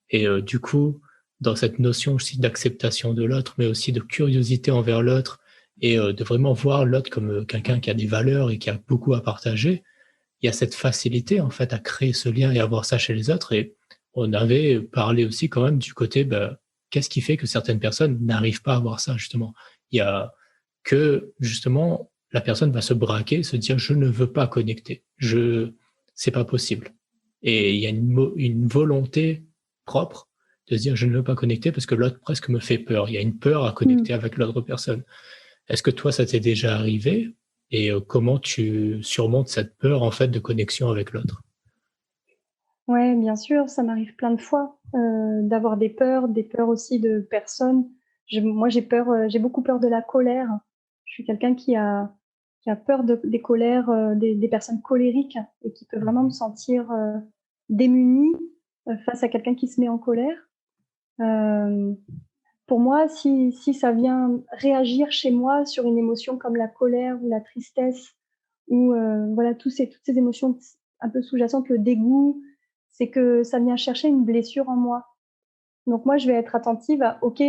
Et du coup, dans cette notion aussi d'acceptation de l'autre, mais aussi de curiosité envers l'autre, et de vraiment voir l'autre comme quelqu'un qui a des valeurs et qui a beaucoup à partager, il y a cette facilité en fait à créer ce lien et à voir ça chez les autres. Et on avait parlé aussi quand même du côté, qu'est-ce qui fait que certaines personnes n'arrivent pas à voir ça justement? Il y a que justement la personne va se braquer, se dire je ne veux pas connecter, c'est pas possible. Et il y a une volonté propre de se dire je ne veux pas connecter parce que l'autre presque me fait peur. Il y a une peur à connecter avec l'autre personne. Est-ce que toi, ça t'est déjà arrivé? Et comment tu surmontes cette peur en fait de connexion avec l'autre? Ouais, bien sûr, ça m'arrive plein de fois d'avoir des peurs aussi de personnes. Moi, j'ai peur, j'ai beaucoup peur de la colère. Je suis quelqu'un qui a peur des colères, des personnes colériques et qui peut vraiment me sentir démunie face à quelqu'un qui se met en colère. Euh, pour moi, si ça vient réagir chez moi sur une émotion comme la colère ou la tristesse ou voilà toutes ces émotions un peu sous-jacentes, le dégoût, c'est que ça vient chercher une blessure en moi. Donc moi, je vais être attentive à OK,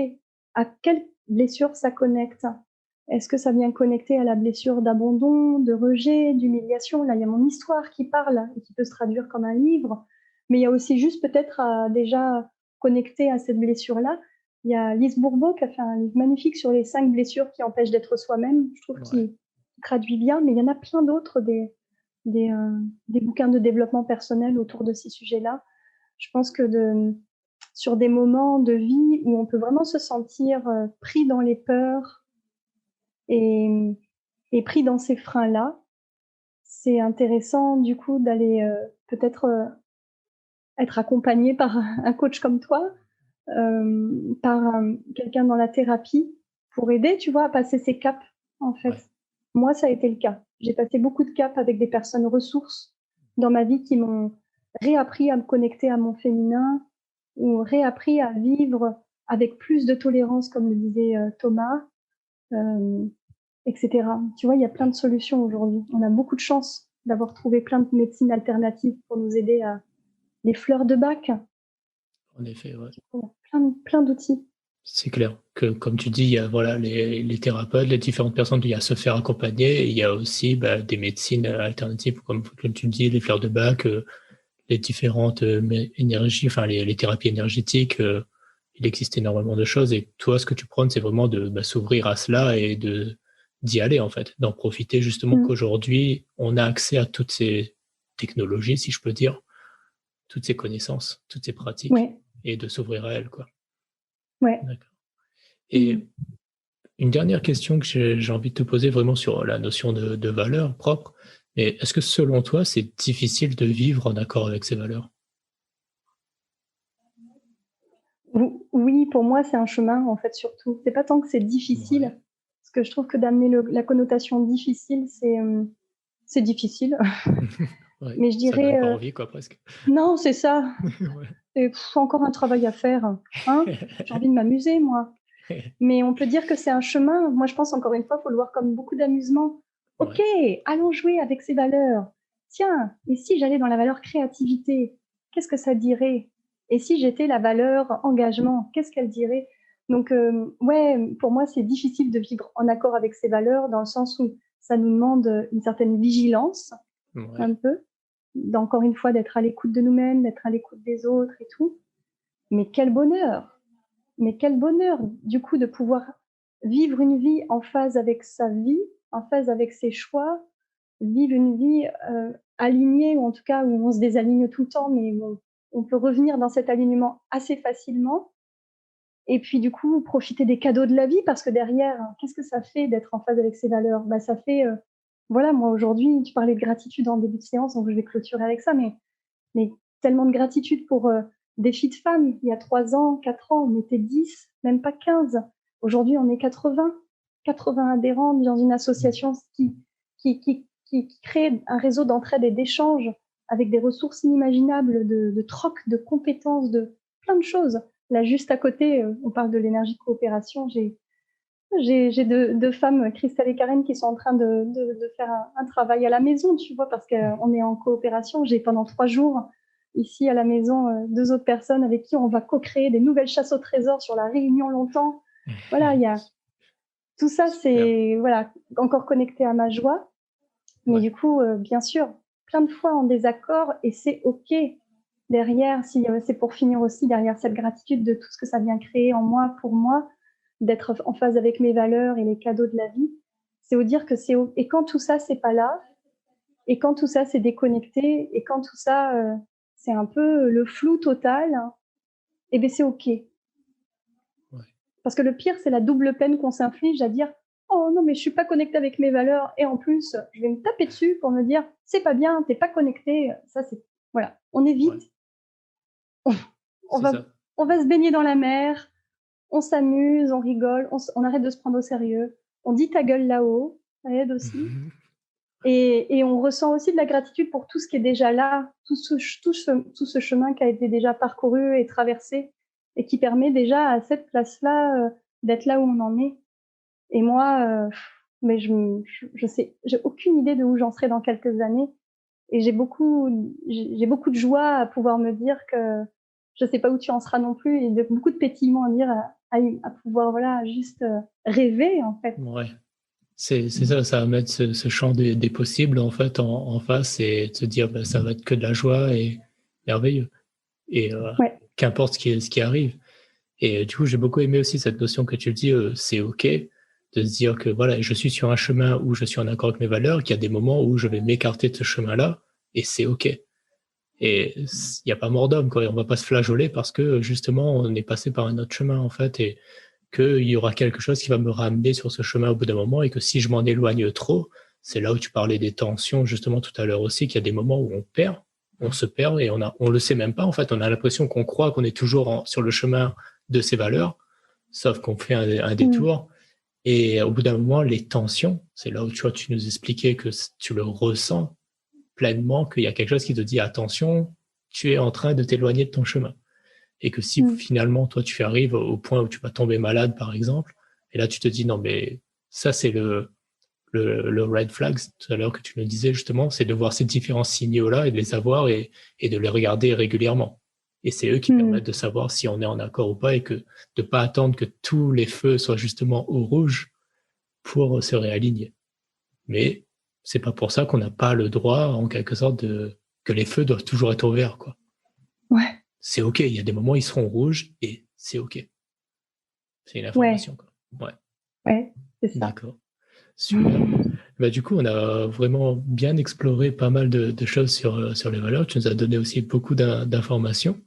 à quelle blessure ça connecte? Est-ce que ça vient connecter à la blessure d'abandon, de rejet, d'humiliation? Là, il y a mon histoire qui parle et qui peut se traduire comme un livre, mais il y a aussi juste peut-être à déjà connecter à cette blessure-là. Il y a Lise Bourbeau qui a fait un livre magnifique sur les 5 blessures qui empêchent d'être soi-même. Je trouve Ouais. qu'il traduit bien, mais il y en a plein d'autres, des bouquins de développement personnel autour de ces sujets-là. Je pense que sur des moments de vie où on peut vraiment se sentir pris dans les peurs et, et pris dans ces freins-là, c'est intéressant du coup d'aller peut-être être accompagné par un coach comme toi, par quelqu'un dans la thérapie pour aider, tu vois, à passer ces caps en fait. Ouais. Moi, ça a été le cas. J'ai passé beaucoup de caps avec des personnes ressources dans ma vie qui m'ont réappris à me connecter à mon féminin ou réappris à vivre avec plus de tolérance, comme le disait Thomas, etc. Tu vois, il y a plein de solutions aujourd'hui. On a beaucoup de chance d'avoir trouvé plein de médecines alternatives pour nous aider à les fleurs de Bach. En effet, ouais. Plein d'outils. C'est clair que, comme tu dis, il y a voilà, les thérapeutes, les différentes personnes, il y a se faire accompagner, et il y a aussi des médecines alternatives, comme tu le dis, les fleurs de Bach, les différentes énergies, enfin les thérapies énergétiques. Il existe énormément de choses, et toi, ce que tu prônes, c'est vraiment de s'ouvrir à cela et d'y aller, en fait, d'en profiter justement qu'aujourd'hui, on a accès à toutes ces technologies, si je peux dire, toutes ces connaissances, toutes ces pratiques, et de s'ouvrir à elles, quoi. Ouais. D'accord. Et une dernière question que j'ai envie de te poser vraiment sur la notion de valeur propre, mais est-ce que selon toi, c'est difficile de vivre en accord avec ces valeurs? Oui, pour moi, c'est un chemin, en fait, surtout. C'est pas tant que c'est difficile, parce que je trouve que d'amener la connotation difficile, c'est difficile. Ouais, mais je dirais... Ça donne pas envie, quoi, presque. Non, c'est ça. C'est encore un travail à faire. Hein, j'ai envie de m'amuser, moi. Mais on peut dire que c'est un chemin. Moi, je pense, encore une fois, il faut le voir comme beaucoup d'amusement. Ok, allons jouer avec ces valeurs. Tiens, et si j'allais dans la valeur créativité, qu'est-ce que ça dirait? Et si j'étais la valeur engagement, qu'est-ce qu'elle dirait? Donc, pour moi, c'est difficile de vivre en accord avec ces valeurs, dans le sens où ça nous demande une certaine vigilance, un peu, encore une fois, d'être à l'écoute de nous-mêmes, d'être à l'écoute des autres et tout. Mais quel bonheur! Mais quel bonheur, du coup, de pouvoir vivre une vie en phase avec sa vie, en phase avec ses choix, vivre une vie alignée, ou en tout cas où on se désaligne tout le temps, mais on peut revenir dans cet alignement assez facilement. Et puis, du coup, profiter des cadeaux de la vie, parce que derrière, qu'est-ce que ça fait d'être en phase avec ses valeurs? Ça fait, voilà, moi aujourd'hui, tu parlais de gratitude en début de séance, donc je vais clôturer avec ça, mais tellement de gratitude pour des filles de femmes. Il y a 3 ans, 4 ans, on était 10, même pas 15. Aujourd'hui, on est 80 adhérents dans une association qui crée un réseau d'entraide et d'échange avec des ressources inimaginables, de troc, de compétences, de plein de choses. Là, juste à côté, on parle de l'énergie coopération. J'ai deux femmes, Christelle et Karen, qui sont en train de faire un travail à la maison, tu vois, parce qu'on est en coopération. J'ai pendant 3 jours ici à la maison 2 autres personnes avec qui on va co-créer des nouvelles chasses au trésor sur la Réunion longtemps. Voilà, il y a tout ça, c'est voilà, encore connecté à ma joie. Mais du coup, bien sûr, plein de fois en désaccord, et c'est OK. Derrière, c'est pour finir aussi, derrière cette gratitude de tout ce que ça vient créer en moi, pour moi, d'être en phase avec mes valeurs et les cadeaux de la vie, c'est au dire que c'est... Et quand tout ça, c'est pas là, et quand tout ça, c'est déconnecté, et quand tout ça, c'est un peu le flou total, eh bien, c'est OK. Parce que le pire, c'est la double peine qu'on s'inflige à dire « Oh non, mais je suis pas connectée avec mes valeurs, et en plus, je vais me taper dessus pour me dire « C'est pas bien, t'es pas connecté. » Ça, c'est... Voilà, on évite. On va se baigner dans la mer, on s'amuse, on rigole, on arrête de se prendre au sérieux, on dit ta gueule là-haut, ça aide aussi. Et on ressent aussi de la gratitude pour tout ce qui est déjà là, tout ce chemin qui a été déjà parcouru et traversé, et qui permet déjà à cette place-là d'être là où on en est. Et moi, mais je sais, j'ai aucune idée de où j'en serai dans quelques années. Et j'ai beaucoup de joie à pouvoir me dire que je sais pas où tu en seras non plus, et beaucoup de pétillement à dire à pouvoir, voilà, juste rêver, en fait. Ouais. C'est ça va mettre ce champ des possibles, en fait, en face, et de se dire, ça va être que de la joie et merveilleux. Et qu'importe ce qui arrive. Et du coup, j'ai beaucoup aimé aussi cette notion que tu dis, c'est OK de se dire que voilà, je suis sur un chemin où je suis en accord avec mes valeurs, qu'il y a des moments où je vais m'écarter de ce chemin-là, et c'est OK. Et il n'y a pas mort d'homme, quoi. On va pas se flageoler parce que justement, on est passé par un autre chemin, en fait, et qu'il y aura quelque chose qui va me ramener sur ce chemin au bout d'un moment, et que si je m'en éloigne trop, c'est là où tu parlais des tensions, justement, tout à l'heure aussi, qu'il y a des moments où on se perd, et on le sait même pas, en fait. On a l'impression qu'on croit qu'on est toujours sur le chemin de ses valeurs, sauf qu'on fait un détour. Et au bout d'un moment, les tensions, c'est là où tu nous expliquais que tu le ressens pleinement, qu'il y a quelque chose qui te dit attention, tu es en train de t'éloigner de ton chemin. Et que si finalement, toi, tu arrives au point où tu vas tomber malade, par exemple, et là, tu te dis non, mais ça, c'est le red flags tout à l'heure que tu me disais justement, c'est de voir ces différents signaux-là et de les avoir et de les regarder régulièrement. Et c'est eux qui permettent de savoir si on est en accord ou pas et que de pas attendre que tous les feux soient justement au rouge pour se réaligner. Mais c'est pas pour ça qu'on n'a pas le droit, en quelque sorte, que les feux doivent toujours être au vert, quoi. Ouais. C'est OK. Il y a des moments où ils seront rouges et c'est OK. C'est une information, quoi. Ouais, c'est ça. D'accord. Super. Bah, du coup, on a vraiment bien exploré pas mal de choses sur les valeurs. Tu nous as donné aussi beaucoup d'informations.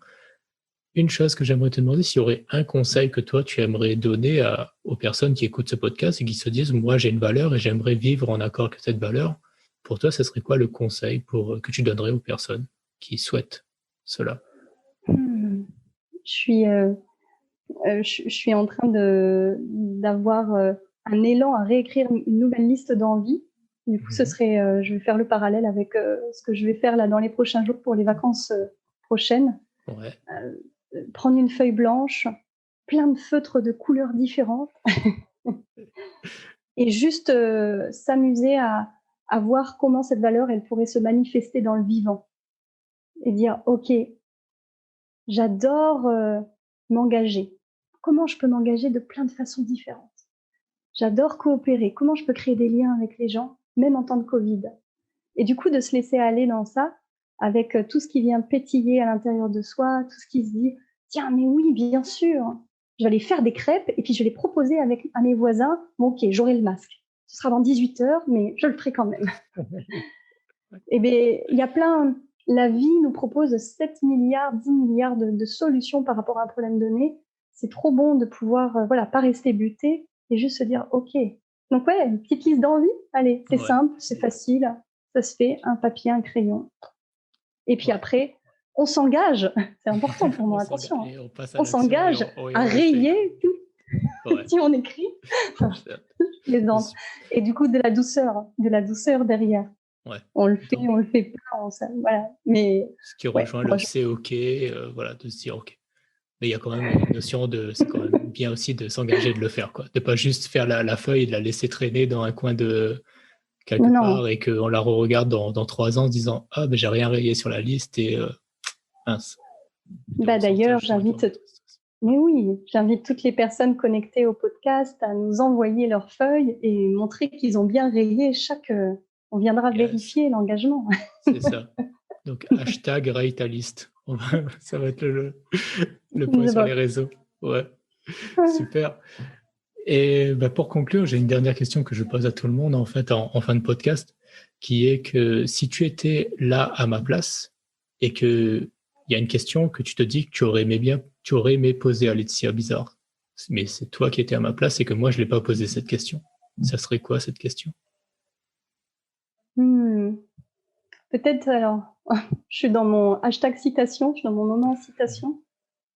Une chose que j'aimerais te demander, s'il y aurait un conseil que toi, tu aimerais donner aux personnes qui écoutent ce podcast et qui se disent, moi, j'ai une valeur et j'aimerais vivre en accord avec cette valeur. Pour toi, ce serait quoi le conseil que tu donnerais aux personnes qui souhaitent cela? Je suis en train d'avoir un élan à réécrire une nouvelle liste d'envies. Du coup, ce serait, je vais faire le parallèle avec ce que je vais faire là dans les prochains jours pour les vacances prochaines. Ouais. Prendre une feuille blanche, plein de feutres de couleurs différentes et juste s'amuser à voir comment cette valeur, elle pourrait se manifester dans le vivant. Et dire, OK, j'adore m'engager. Comment je peux m'engager de plein de façons différentes? J'adore coopérer. Comment je peux créer des liens avec les gens, même en temps de Covid? Et du coup, de se laisser aller dans ça, avec tout ce qui vient pétiller à l'intérieur de soi, tout ce qui se dit, tiens, mais oui, bien sûr, je vais aller faire des crêpes et puis je vais les proposer à mes voisins. Bon, OK, j'aurai le masque. Ce sera dans 18 heures, mais je le ferai quand même. Eh bien, il y a la vie nous propose 7 milliards, 10 milliards de solutions par rapport à un problème donné. C'est trop bon de pouvoir, pas rester buté et juste se dire, OK. Donc ouais, une petite liste d'envies. Allez, c'est simple, c'est facile. Ça se fait, un papier, un crayon. Et puis après, on s'engage. C'est important pour moi, attention. On s'engage à rayer tout si on écrit. Les dents. Et du coup, de la douceur derrière. Ouais. On le fait pas, voilà. Mais ce qui rejoint le c'est OK, de se dire OK. Mais il y a quand même une notion c'est quand même bien aussi de s'engager de le faire, quoi. De pas juste faire la feuille et de la laisser traîner dans un coin de quelque part et qu'on la re-regarde dans 3 ans en se disant, ah, ben j'ai rien rayé sur la liste et mince. D'ailleurs, j'invite toutes les personnes connectées au podcast à nous envoyer leurs feuilles et montrer qu'ils ont bien rayé on viendra vérifier l'engagement. C'est ça. Donc, hashtag raye ta liste. Ça va être le point sur les réseaux. Ouais. Super. Et pour conclure, j'ai une dernière question que je pose à tout le monde en fait en fin de podcast, qui est que si tu étais là à ma place et que il y a une question que tu te dis que tu aurais aimé poser à Laetitia Bizarre, mais c'est toi qui étais à ma place et que moi je l'ai pas posé cette question. Ça serait quoi cette question? Peut-être, alors, je suis dans mon hashtag citation, je suis dans mon moment citation.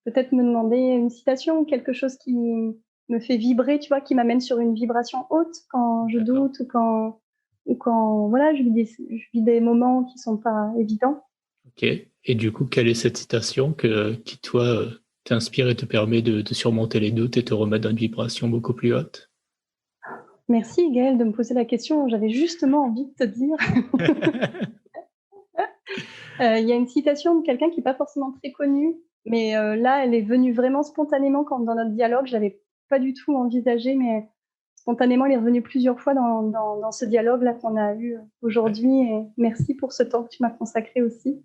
Peut-être me demander une citation ou quelque chose qui me fait vibrer, tu vois, qui m'amène sur une vibration haute quand je doute ou quand voilà, je vis des moments qui sont pas évidents. Ok. Et du coup, quelle est cette citation qui toi t'inspire et te permet de surmonter les doutes et te remettre dans une vibration beaucoup plus haute? Merci Gaëlle de me poser la question. J'avais justement envie de te dire. Il y a une citation de quelqu'un qui n'est pas forcément très connu, mais là, elle est venue vraiment spontanément dans notre dialogue. Je l'avais pas du tout envisagé, mais spontanément, elle est revenue plusieurs fois dans ce dialogue-là qu'on a eu aujourd'hui. Et merci pour ce temps que tu m'as consacré aussi.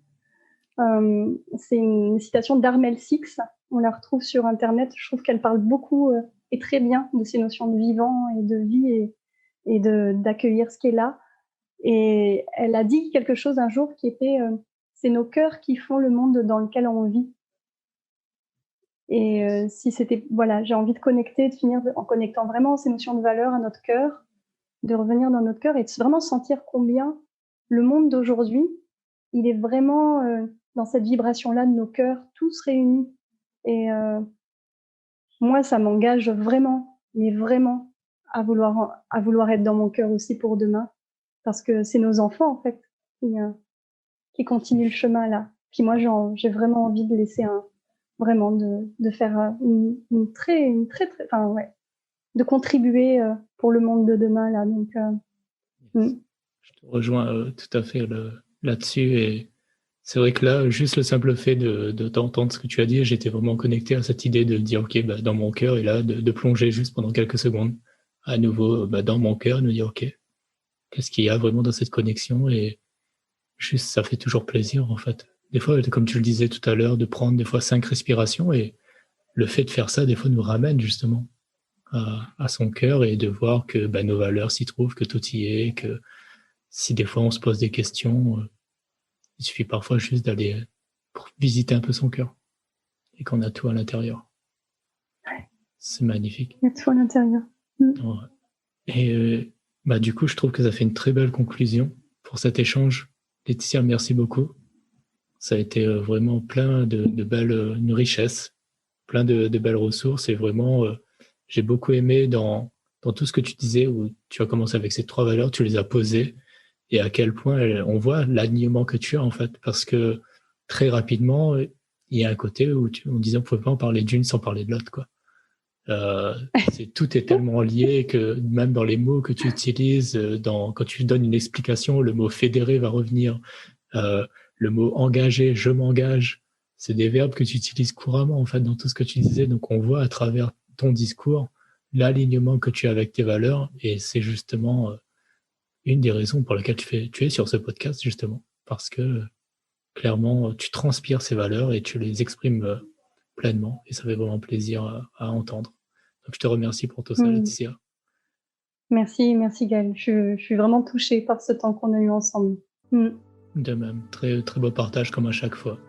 C'est une citation d'Armel Six. On la retrouve sur Internet. Je trouve qu'elle parle beaucoup et très bien de ces notions de vivant et de vie et d'accueillir ce qui est là. Et elle a dit quelque chose un jour qui était c'est nos cœurs qui font le monde dans lequel on vit. Et si c'était, voilà, j'ai envie de connecter, de finir en connectant vraiment ces notions de valeur à notre cœur, de revenir dans notre cœur et de vraiment sentir combien le monde d'aujourd'hui, il est vraiment dans cette vibration-là de nos cœurs, tous réunis. Et moi, ça m'engage vraiment, mais vraiment, à vouloir être dans mon cœur aussi pour demain, parce que c'est nos enfants, en fait, qui continuent le chemin là. Puis moi, j'ai vraiment envie de laisser vraiment de faire une très, enfin ouais, de contribuer pour le monde de demain là. Donc, je te rejoins tout à fait là-dessus. Et c'est vrai que là, juste le simple fait de t'entendre ce que tu as dit, j'étais vraiment connecté à cette idée de dire, ok, dans mon cœur, et là, de plonger juste pendant quelques secondes à nouveau dans mon cœur, de me dire, ok, qu'est-ce qu'il y a vraiment dans cette connexion? Et juste, ça fait toujours plaisir, en fait. Des fois, comme tu le disais tout à l'heure, de prendre des fois 5 respirations, et le fait de faire ça, des fois, nous ramène justement à son cœur, et de voir que nos valeurs s'y trouvent, que tout y est, que si des fois on se pose des questions, il suffit parfois juste d'aller pour visiter un peu son cœur, et qu'on a tout à l'intérieur. Ouais. C'est magnifique. Il y a tout à l'intérieur. Ouais. Et du coup, je trouve que ça fait une très belle conclusion pour cet échange. Laetitia, merci beaucoup. Ça a été vraiment plein de belles une richesse, plein de belles ressources, et vraiment, j'ai beaucoup aimé dans tout ce que tu disais, où tu as commencé avec ces 3 valeurs, tu les as posées, et à quel point on voit l'alignement que tu as, en fait, parce que très rapidement, il y a un côté où on disait on ne pouvait pas en parler d'une sans parler de l'autre, quoi. Tout est tellement lié que même dans les mots que tu utilises, quand tu donnes une explication, le mot fédérer va revenir, le mot engager, je m'engage, c'est des verbes que tu utilises couramment, en fait, dans tout ce que tu disais. Donc on voit à travers ton discours l'alignement que tu as avec tes valeurs, et c'est justement une des raisons pour lesquelles tu es sur ce podcast, justement, parce que clairement tu transpires ces valeurs et tu les exprimes pleinement, et ça fait vraiment plaisir à entendre. Donc je te remercie pour tout ça, Laetitia. Merci Gaël. Je suis vraiment touchée par ce temps qu'on a eu ensemble. De même, très, très beau partage comme à chaque fois.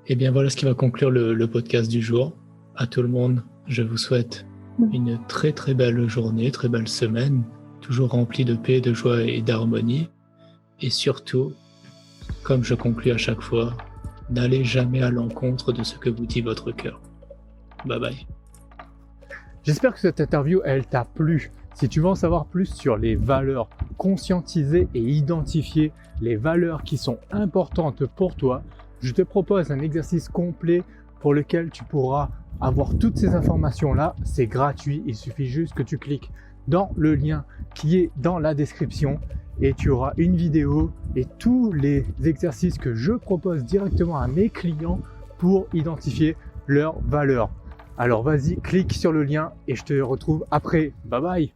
Et bien voilà ce qui va conclure le podcast du jour. À tout le monde, je vous souhaite une très très belle journée, très belle semaine, toujours remplie de paix, de joie et d'harmonie. Et surtout, comme je conclue à chaque fois, n'allez jamais à l'encontre de ce que vous dit votre cœur. Bye bye. J'espère que cette interview, elle t'a plu. Si tu veux en savoir plus sur les valeurs, conscientiser et identifier les valeurs qui sont importantes pour toi, je te propose un exercice complet pour lequel tu pourras avoir toutes ces informations-là. C'est gratuit, il suffit juste que tu cliques dans le lien qui est dans la description, et tu auras une vidéo et tous les exercices que je propose directement à mes clients pour identifier leurs valeurs. Alors vas-y, clique sur le lien et je te retrouve après. Bye bye.